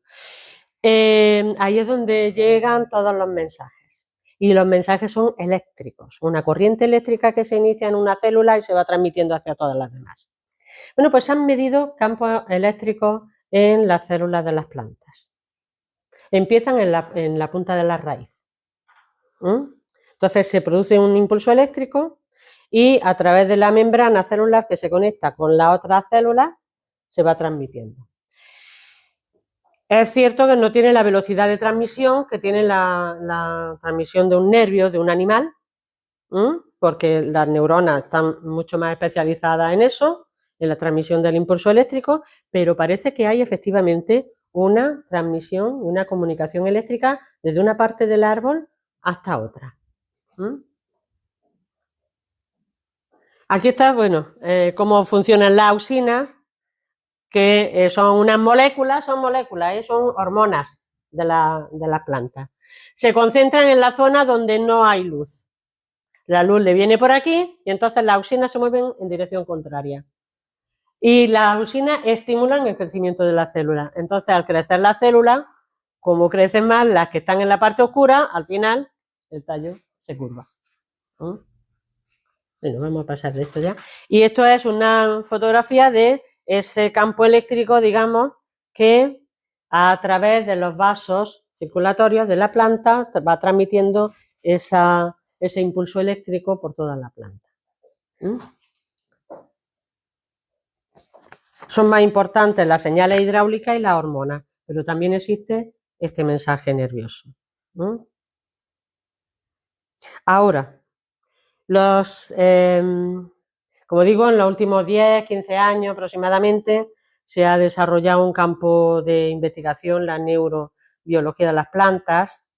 Ahí es donde llegan todos los mensajes. Y los mensajes son eléctricos, una corriente eléctrica que se inicia en una célula y se va transmitiendo hacia todas las demás. Bueno, pues se han medido campos eléctricos en las células de las plantas. Empiezan en la punta de la raíz. Entonces se produce un impulso eléctrico y a través de la membrana celular que se conecta con la otra célula se va transmitiendo. Es cierto que no tiene la velocidad de transmisión que tiene la transmisión de un nervio, de un animal, porque las neuronas están mucho más especializadas en eso, en la transmisión del impulso eléctrico, pero parece que hay efectivamente una transmisión, una comunicación eléctrica desde una parte del árbol hasta otra. Aquí está, bueno, cómo funcionan las auxinas, que son unas moléculas, son hormonas de la planta. Se concentran en la zona donde no hay luz. La luz le viene por aquí y entonces las auxinas se mueven en dirección contraria. Y las auxinas estimulan el crecimiento de la célula. Entonces, al crecer la célula, como crecen más las que están en la parte oscura, al final el tallo se curva. Bueno, vamos a pasar de esto ya. Y esto es una fotografía de ese campo eléctrico, digamos, que a través de los vasos circulatorios de la planta va transmitiendo ese impulso eléctrico por toda la planta. Son más importantes las señales hidráulicas y las hormonas, pero también existe este mensaje nervioso. Ahora, como digo, en los últimos 10, 15 años aproximadamente se ha desarrollado un campo de investigación, la neurobiología de las plantas.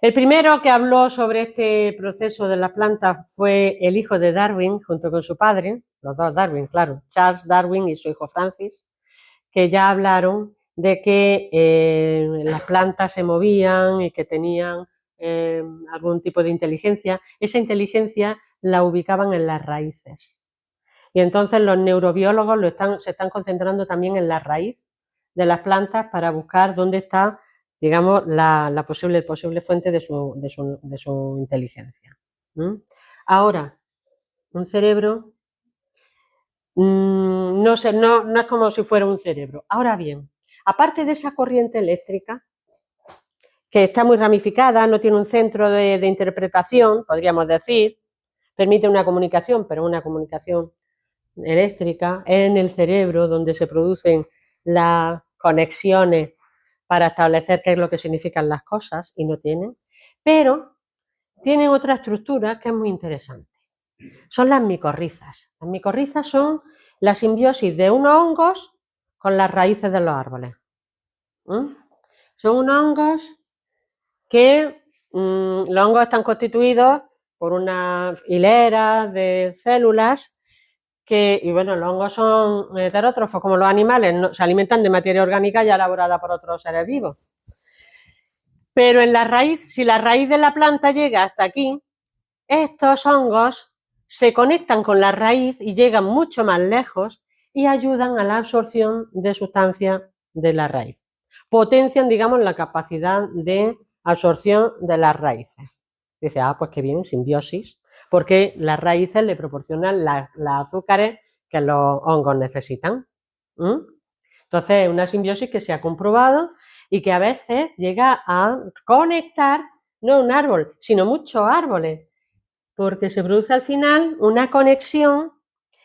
El primero que habló sobre este proceso de las plantas fue el hijo de Darwin, junto con su padre, los dos Darwin, claro, Charles Darwin y su hijo Francis, que ya hablaron de que las plantas se movían y que tenían algún tipo de inteligencia. Esa inteligencia la ubicaban en las raíces. Y entonces los neurobiólogos se están concentrando también en la raíz de las plantas para buscar dónde está, digamos, la posible fuente de su inteligencia. Ahora, un cerebro no es como si fuera un cerebro. Ahora bien, aparte de esa corriente eléctrica, que está muy ramificada, no tiene un centro de interpretación, podríamos decir, permite una comunicación, pero una comunicación eléctrica, en el cerebro donde se producen las conexiones para establecer qué es lo que significan las cosas, y no tienen, pero tienen otra estructura que es muy interesante. Son las micorrizas. Las micorrizas son la simbiosis de unos hongos con las raíces de los árboles. Son unos hongos que los hongos están constituidos por una hilera de células y bueno, los hongos son heterótrofos como los animales, se alimentan de materia orgánica ya elaborada por otros seres vivos. Pero en la raíz, si la raíz de la planta llega hasta aquí, estos hongos se conectan con la raíz y llegan mucho más lejos y ayudan a la absorción de sustancias de la raíz. Potencian, digamos, la capacidad de absorción de las raíces. Dice, pues qué bien, simbiosis, porque las raíces le proporcionan las azúcares que los hongos necesitan. Entonces, es una simbiosis que se ha comprobado y que a veces llega a conectar, no un árbol, sino muchos árboles, porque se produce al final una conexión,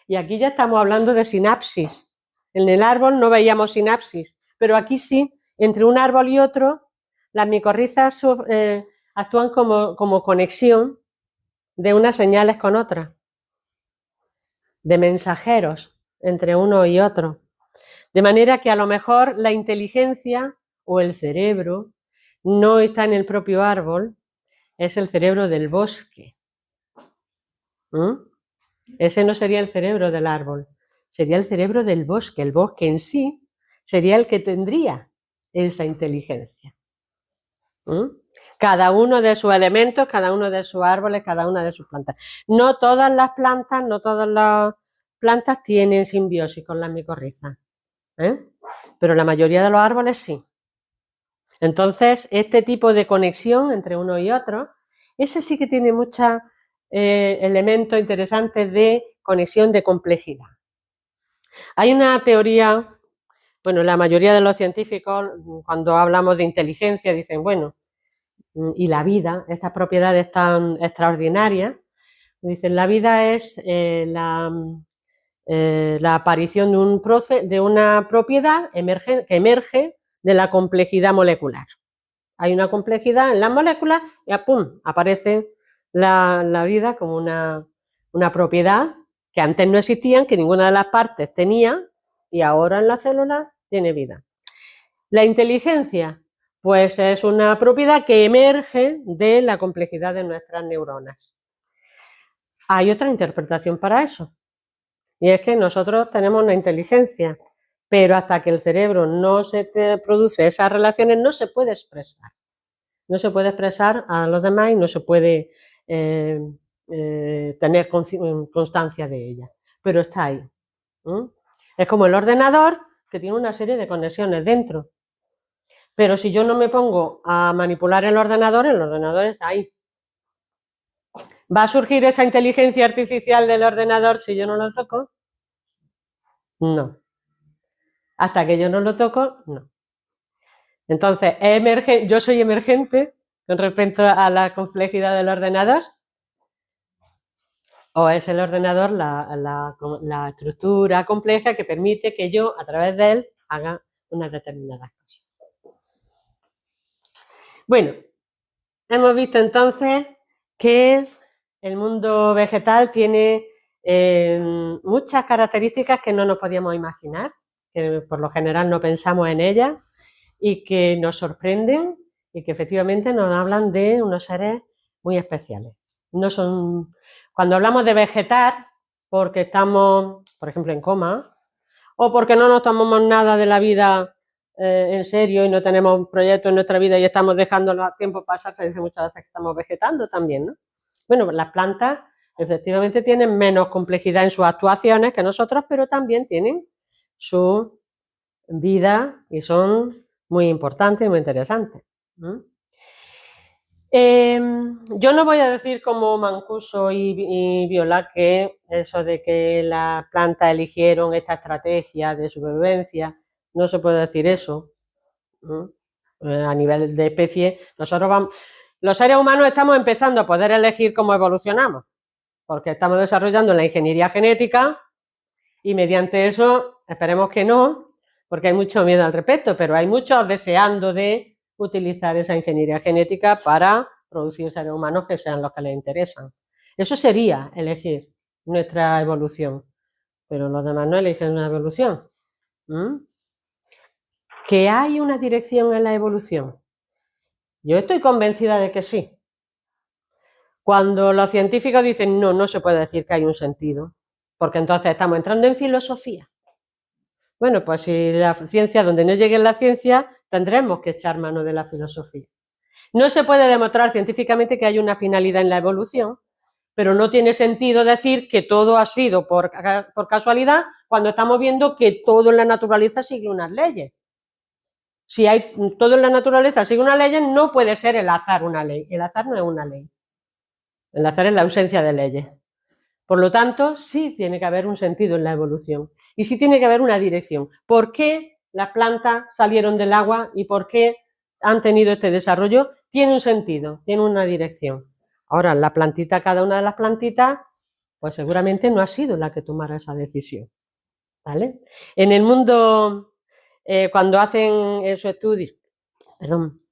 y aquí ya estamos hablando de sinapsis. En el árbol no veíamos sinapsis, pero aquí sí, entre un árbol y otro, las micorrizas actúan como conexión de unas señales con otras, de mensajeros entre uno y otro. De manera que a lo mejor la inteligencia o el cerebro no está en el propio árbol, es el cerebro del bosque. Ese no sería el cerebro del árbol, sería el cerebro del bosque. El bosque en sí sería el que tendría esa inteligencia. Cada uno de sus elementos, cada uno de sus árboles, cada una de sus plantas. No todas las plantas, no todas las plantas tienen simbiosis con las micorrizas, pero la mayoría de los árboles sí. Entonces, este tipo de conexión entre uno y otro, ese sí que tiene muchos elementos interesantes de conexión de complejidad. Hay una teoría, bueno, la mayoría de los científicos, cuando hablamos de inteligencia, dicen, bueno, y la vida, estas propiedades tan extraordinarias, dicen, la vida es la aparición de una propiedad que emerge de la complejidad molecular. Hay una complejidad en las moléculas y ¡pum!, aparece la vida como una propiedad que antes no existían, que ninguna de las partes tenía, y ahora en la célula tiene vida. La inteligencia, pues es una propiedad que emerge de la complejidad de nuestras neuronas. Hay otra interpretación para eso, y es que nosotros tenemos una inteligencia, pero hasta que el cerebro no se produce esas relaciones no se puede expresar. No se puede expresar a los demás y no se puede tener constancia de ella, pero está ahí. Es como el ordenador, que tiene una serie de conexiones dentro, pero si yo no me pongo a manipular el ordenador está ahí. ¿Va a surgir esa inteligencia artificial del ordenador si yo no lo toco? No. Hasta que yo no lo toco, no. Entonces, yo soy emergente con respecto a la complejidad del ordenador, o es el ordenador la estructura compleja que permite que yo, a través de él, haga unas determinadas cosas. Bueno, hemos visto entonces que el mundo vegetal tiene muchas características que no nos podíamos imaginar, que por lo general no pensamos en ellas y que nos sorprenden y que efectivamente nos hablan de unos seres muy especiales. No son, cuando hablamos de vegetar, porque estamos, por ejemplo, en coma, o porque no nos tomamos nada de la vida en serio y no tenemos proyectos en nuestra vida y estamos dejando el tiempo pasar, se dice muchas veces que estamos vegetando también, ¿no? Bueno, pues las plantas efectivamente tienen menos complejidad en sus actuaciones que nosotros, pero también tienen su vida y son muy importantes y muy interesantes. Yo no voy a decir como Mancuso y Viola que eso de que las plantas eligieron esta estrategia de supervivencia, no se puede decir eso. A nivel de especie, los seres humanos estamos empezando a poder elegir cómo evolucionamos, porque estamos desarrollando la ingeniería genética y mediante eso, esperemos que no, porque hay mucho miedo al respecto, pero hay muchos deseando de utilizar esa ingeniería genética para producir seres humanos que sean los que les interesan. Eso sería elegir nuestra evolución, pero los demás no eligen una evolución. ¿Que hay una dirección en la evolución? Yo estoy convencida de que sí. Cuando los científicos dicen no, no se puede decir que hay un sentido, porque entonces estamos entrando en filosofía. Bueno, pues si la ciencia, donde no llegue la ciencia, tendremos que echar mano de la filosofía. No se puede demostrar científicamente que hay una finalidad en la evolución, pero no tiene sentido decir que todo ha sido por casualidad cuando estamos viendo que todo en la naturaleza sigue unas leyes. Si hay todo en la naturaleza sigue unas leyes, no puede ser el azar una ley. El azar no es una ley. El azar es la ausencia de leyes. Por lo tanto, sí tiene que haber un sentido en la evolución y sí tiene que haber una dirección. ¿Por qué las plantas salieron del agua y por qué han tenido este desarrollo? Tiene un sentido, tiene una dirección. Ahora, la plantita, cada una de las plantitas, pues seguramente no ha sido la que tomara esa decisión. ¿Vale? En el mundo, cuando hacen esos estudios,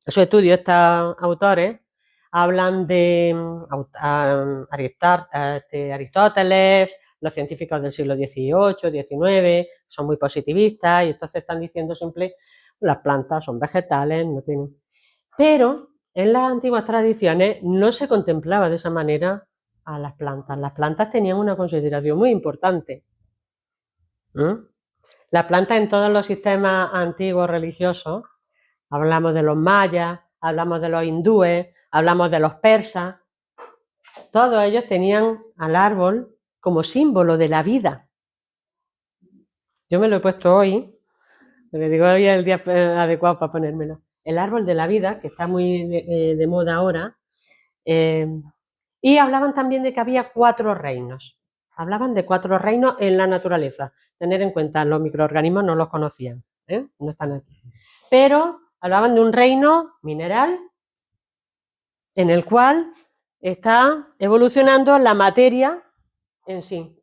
estos autores, hablan de Aristóteles, los científicos del siglo XVIII, XIX, son muy positivistas y entonces están diciendo siempre las plantas son vegetales, no tienen... Pero en las antiguas tradiciones no se contemplaba de esa manera a las plantas. Las plantas tenían una consideración muy importante. Las plantas en todos los sistemas antiguos religiosos, hablamos de los mayas, hablamos de los hindúes, hablamos de los persas, todos ellos tenían al árbol como símbolo de la vida. Yo me lo he puesto hoy, le digo hoy es el día adecuado para ponérmelo. El árbol de la vida, que está muy de moda ahora, y hablaban también de que había 4 reinos. Hablaban de 4 reinos en la naturaleza. Tener en cuenta, los microorganismos no los conocían, no están aquí. Pero hablaban de un reino mineral en el cual está evolucionando la materia en sí,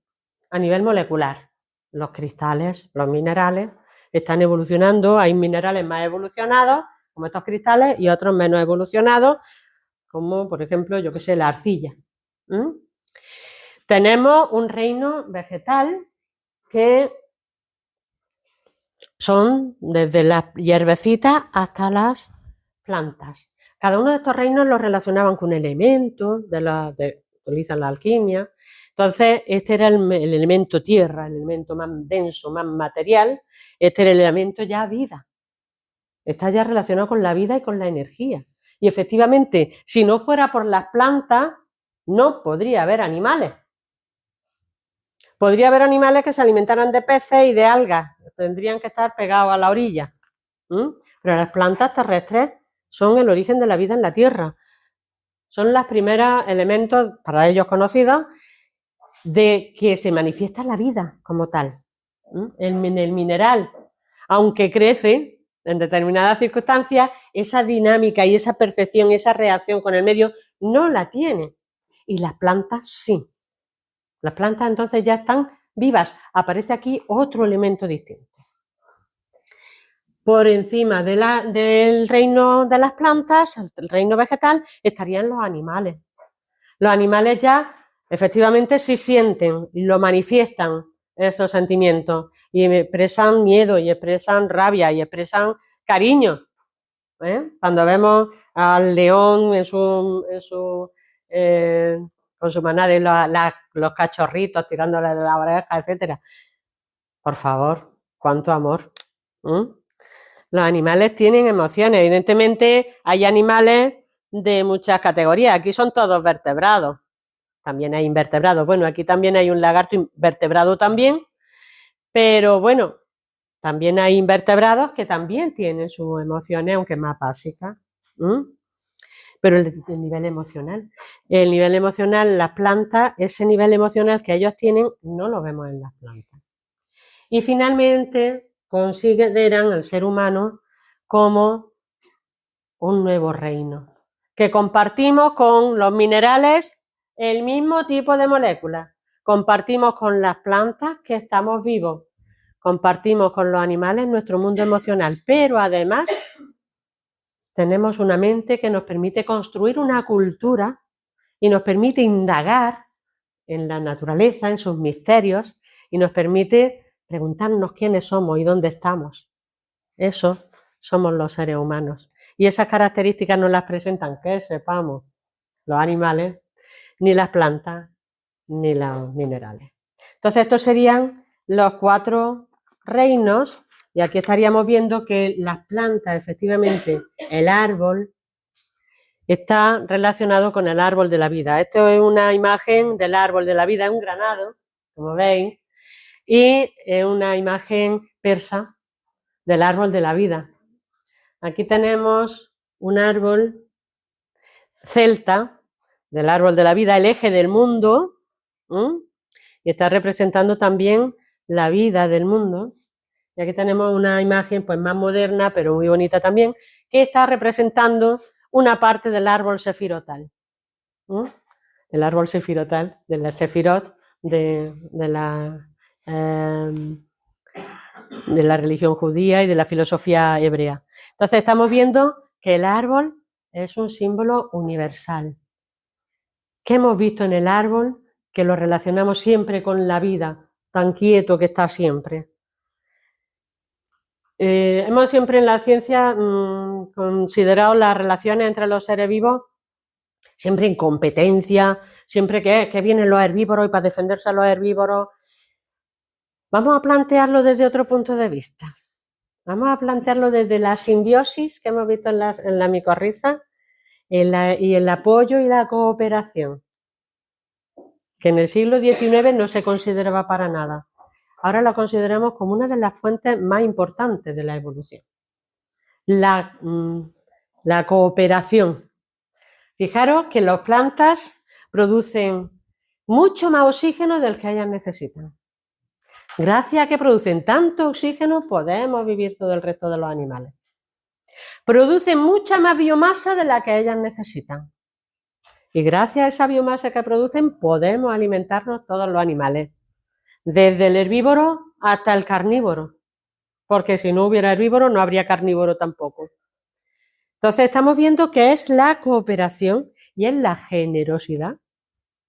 a nivel molecular. Los cristales, los minerales, están evolucionando. Hay minerales más evolucionados, como estos cristales, y otros menos evolucionados, como por ejemplo, yo que sé, la arcilla. Tenemos un reino vegetal que son desde las hierbecitas hasta las plantas. Cada uno de estos reinos los relacionaban con elementos, utilizan la alquimia. Entonces, este era el elemento tierra, el elemento más denso, más material. Este era el elemento ya vida. Está ya relacionado con la vida y con la energía. Y efectivamente, si no fuera por las plantas, no podría haber animales. Podría haber animales que se alimentaran de peces y de algas. Tendrían que estar pegados a la orilla. Pero las plantas terrestres son el origen de la vida en la Tierra. Son los primeros elementos, para ellos conocidos, de que se manifiesta la vida como tal. El mineral, aunque crece en determinadas circunstancias, esa dinámica y esa percepción, esa reacción con el medio, no la tiene. Y las plantas sí. Las plantas entonces ya están vivas. Aparece aquí otro elemento distinto. Por encima del reino de las plantas, el reino vegetal, estarían los animales. Los animales ya efectivamente sí sienten y lo manifiestan esos sentimientos y expresan miedo y expresan rabia y expresan cariño. Cuando vemos al león con su manada y los cachorritos tirándole de la oreja, etcétera. Por favor, cuánto amor. Los animales tienen emociones. Evidentemente hay animales de muchas categorías. Aquí son todos vertebrados. También hay invertebrados. Bueno, aquí también hay un lagarto invertebrado también. Pero bueno, también hay invertebrados que también tienen sus emociones, aunque más básicas. Pero el nivel emocional. El nivel emocional, las plantas, ese nivel emocional que ellos tienen, no lo vemos en las plantas. Y finalmente consideran al ser humano como un nuevo reino, que compartimos con los minerales el mismo tipo de moléculas, compartimos con las plantas que estamos vivos, compartimos con los animales nuestro mundo emocional, pero además tenemos una mente que nos permite construir una cultura y nos permite indagar en la naturaleza, en sus misterios, y nos permite preguntarnos quiénes somos y dónde estamos. Eso somos los seres humanos. Y esas características no las presentan, que sepamos, los animales, ni las plantas, ni los minerales. Entonces, estos serían los 4 reinos, y aquí estaríamos viendo que las plantas, efectivamente, el árbol, está relacionado con el árbol de la vida. Esto es una imagen del árbol de la vida, es un granado, como veis, y es una imagen persa del árbol de la vida. Aquí tenemos un árbol celta del árbol de la vida, el eje del mundo, y está representando también la vida del mundo. Y aquí tenemos una imagen pues más moderna, pero muy bonita también, que está representando una parte del árbol sefirotal. El árbol sefirotal, de la sefirot, de la religión judía y de la filosofía hebrea. Entonces estamos viendo que el árbol es un símbolo universal. ¿Qué hemos visto en el árbol? Que lo relacionamos siempre con la vida, tan quieto que está siempre. Hemos siempre en la ciencia considerado las relaciones entre los seres vivos siempre en competencia, siempre que vienen los herbívoros y para defenderse a los herbívoros. Vamos a plantearlo desde otro punto de vista. Vamos a plantearlo desde la simbiosis que hemos visto en la micorriza y el apoyo y la cooperación, que en el siglo XIX no se consideraba para nada. Ahora lo consideramos como una de las fuentes más importantes de la evolución. La cooperación. Fijaros que las plantas producen mucho más oxígeno del que ellas necesitan. Gracias a que producen tanto oxígeno, podemos vivir todo el resto de los animales. Producen mucha más biomasa de la que ellas necesitan. Y gracias a esa biomasa que producen, podemos alimentarnos todos los animales, desde el herbívoro hasta el carnívoro, porque si no hubiera herbívoro no habría carnívoro tampoco. Entonces estamos viendo que es la cooperación y es la generosidad,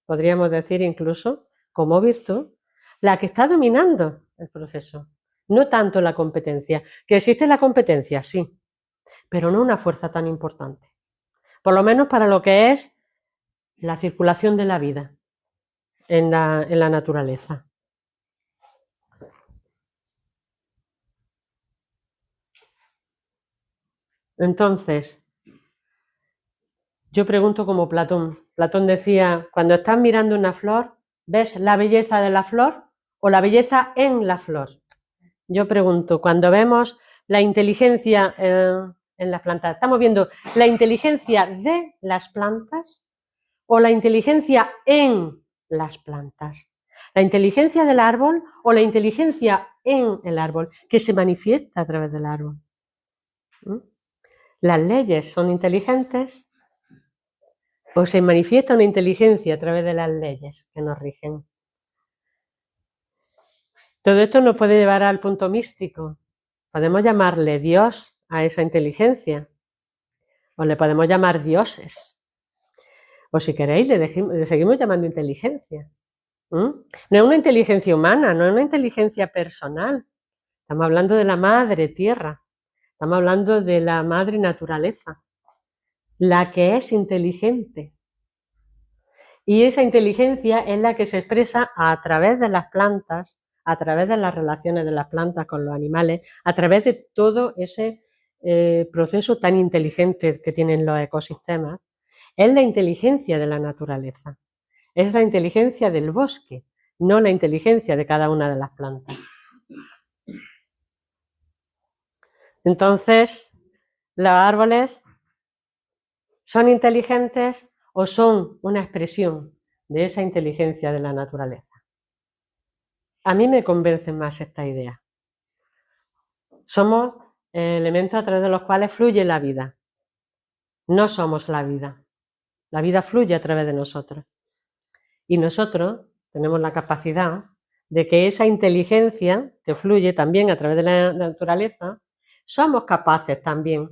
podríamos decir incluso, como virtud, la que está dominando el proceso, no tanto la competencia. Que existe la competencia, sí, pero no una fuerza tan importante, por lo menos para lo que es la circulación de la vida en la naturaleza. Entonces, yo pregunto como Platón. Platón decía, cuando estás mirando una flor, ¿ves la belleza de la flor o la belleza en la flor? Yo pregunto, cuando vemos la inteligencia en las plantas, ¿estamos viendo la inteligencia de las plantas o la inteligencia en las plantas? ¿La inteligencia del árbol o la inteligencia en el árbol que se manifiesta a través del árbol? ¿Las leyes son inteligentes o se manifiesta una inteligencia a través de las leyes que nos rigen? Todo esto nos puede llevar al punto místico. Podemos llamarle Dios a esa inteligencia, o le podemos llamar dioses, o si queréis le seguimos llamando inteligencia. No es una inteligencia humana, no es una inteligencia personal. Estamos hablando de la madre tierra, estamos hablando de la madre naturaleza, la que es inteligente. Y esa inteligencia es la que se expresa a través de las plantas, a través de las relaciones de las plantas con los animales, a través de todo ese proceso tan inteligente que tienen los ecosistemas. Es la inteligencia de la naturaleza, es la inteligencia del bosque, no la inteligencia de cada una de las plantas. Entonces, los árboles ¿Son inteligentes o son una expresión de esa inteligencia de la naturaleza? A mí me convence más esta idea. Somos elementos a través de los cuales fluye la vida. No somos la vida. La vida fluye a través de nosotros. Y nosotros tenemos la capacidad de que esa inteligencia que fluye también a través de la naturaleza, somos capaces también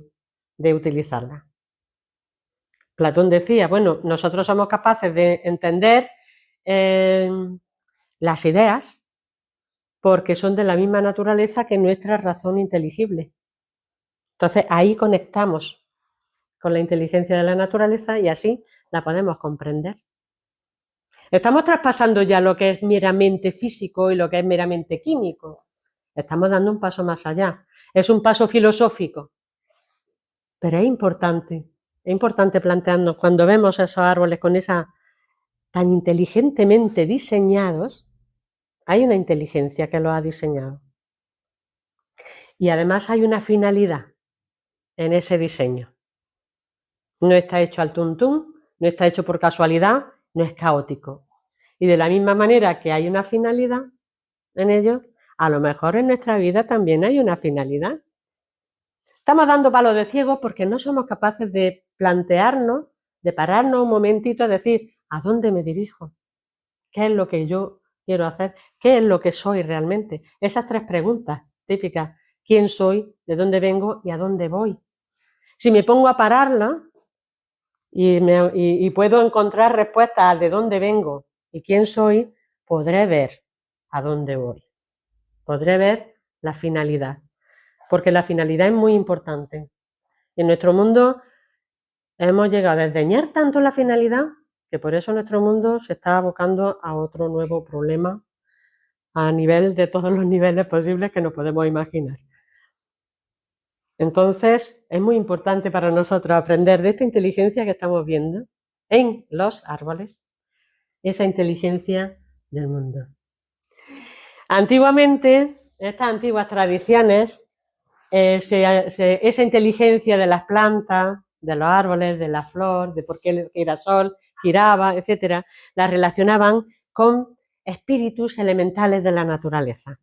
de utilizarla. Platón decía, bueno, nosotros somos capaces de entender las ideas porque son de la misma naturaleza que nuestra razón inteligible. Entonces ahí conectamos con la inteligencia de la naturaleza y así la podemos comprender. Estamos traspasando ya lo que es meramente físico y lo que es meramente químico. Estamos dando un paso más allá. Es un paso filosófico. Pero es importante plantearnos cuando vemos esos árboles con esa tan inteligentemente diseñados, hay una inteligencia que los ha diseñado. Y además hay una finalidad en ese diseño. No está hecho al tuntún, no está hecho por casualidad, no es caótico. Y de la misma manera que hay una finalidad en ello, a lo mejor en nuestra vida también hay una finalidad. Estamos dando palos de ciego porque no somos capaces de plantearnos, de pararnos un momentito a decir, ¿a dónde me dirijo? ¿Qué es lo que yo quiero hacer? ¿Qué es lo que soy realmente? Esas tres preguntas típicas. ¿Quién soy? ¿De dónde vengo? ¿Y a dónde voy? Si me pongo a pararla y puedo encontrar respuestas a de dónde vengo y quién soy, podré ver a dónde voy. Podré ver la finalidad. Porque la finalidad es muy importante. En nuestro mundo hemos llegado a desdeñar tanto la finalidad que por eso nuestro mundo se está abocando a otro nuevo problema a nivel de todos los niveles posibles que nos podemos imaginar. Entonces, es muy importante para nosotros aprender de esta inteligencia que estamos viendo en los árboles, esa inteligencia del mundo. Antiguamente, estas antiguas tradiciones, esa inteligencia de las plantas, de los árboles, de la flor, de por qué el girasol giraba, etcétera, la relacionaban con espíritus elementales de la naturaleza.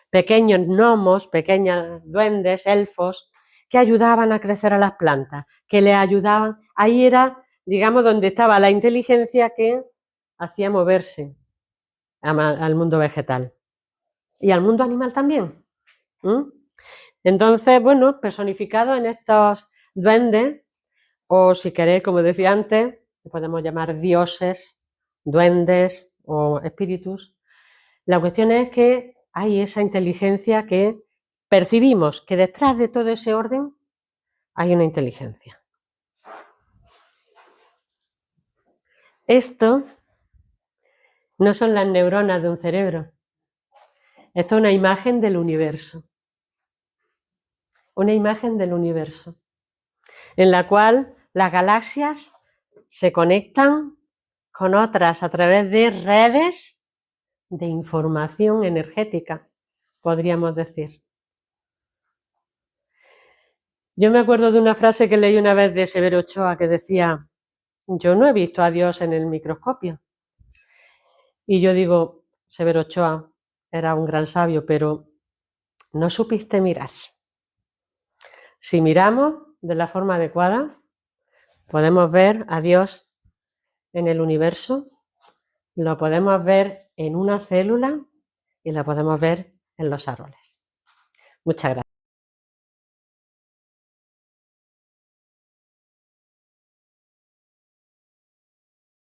Pequeños gnomos, pequeños duendes, elfos, que ayudaban a crecer a las plantas, que le ayudaban. Ahí era, digamos, donde estaba la inteligencia que hacía moverse al mundo vegetal. Y al mundo animal también. Entonces, bueno, personificado en estos duendes, o si queréis, como decía antes, podemos llamar dioses, duendes o espíritus. La cuestión es que hay esa inteligencia que percibimos que detrás de todo ese orden hay una inteligencia. Esto no son las neuronas de un cerebro. Esto es una imagen del universo. Una imagen del universo, en la cual las galaxias se conectan con otras a través de redes de información energética, podríamos decir. Yo me acuerdo de una frase que leí una vez de Severo Ochoa que decía, yo no he visto a Dios en el microscopio. Y yo digo, Severo Ochoa era un gran sabio, pero no supiste mirar. Si miramos de la forma adecuada, podemos ver a Dios en el universo, lo podemos ver en una célula y lo podemos ver en los árboles. Muchas gracias.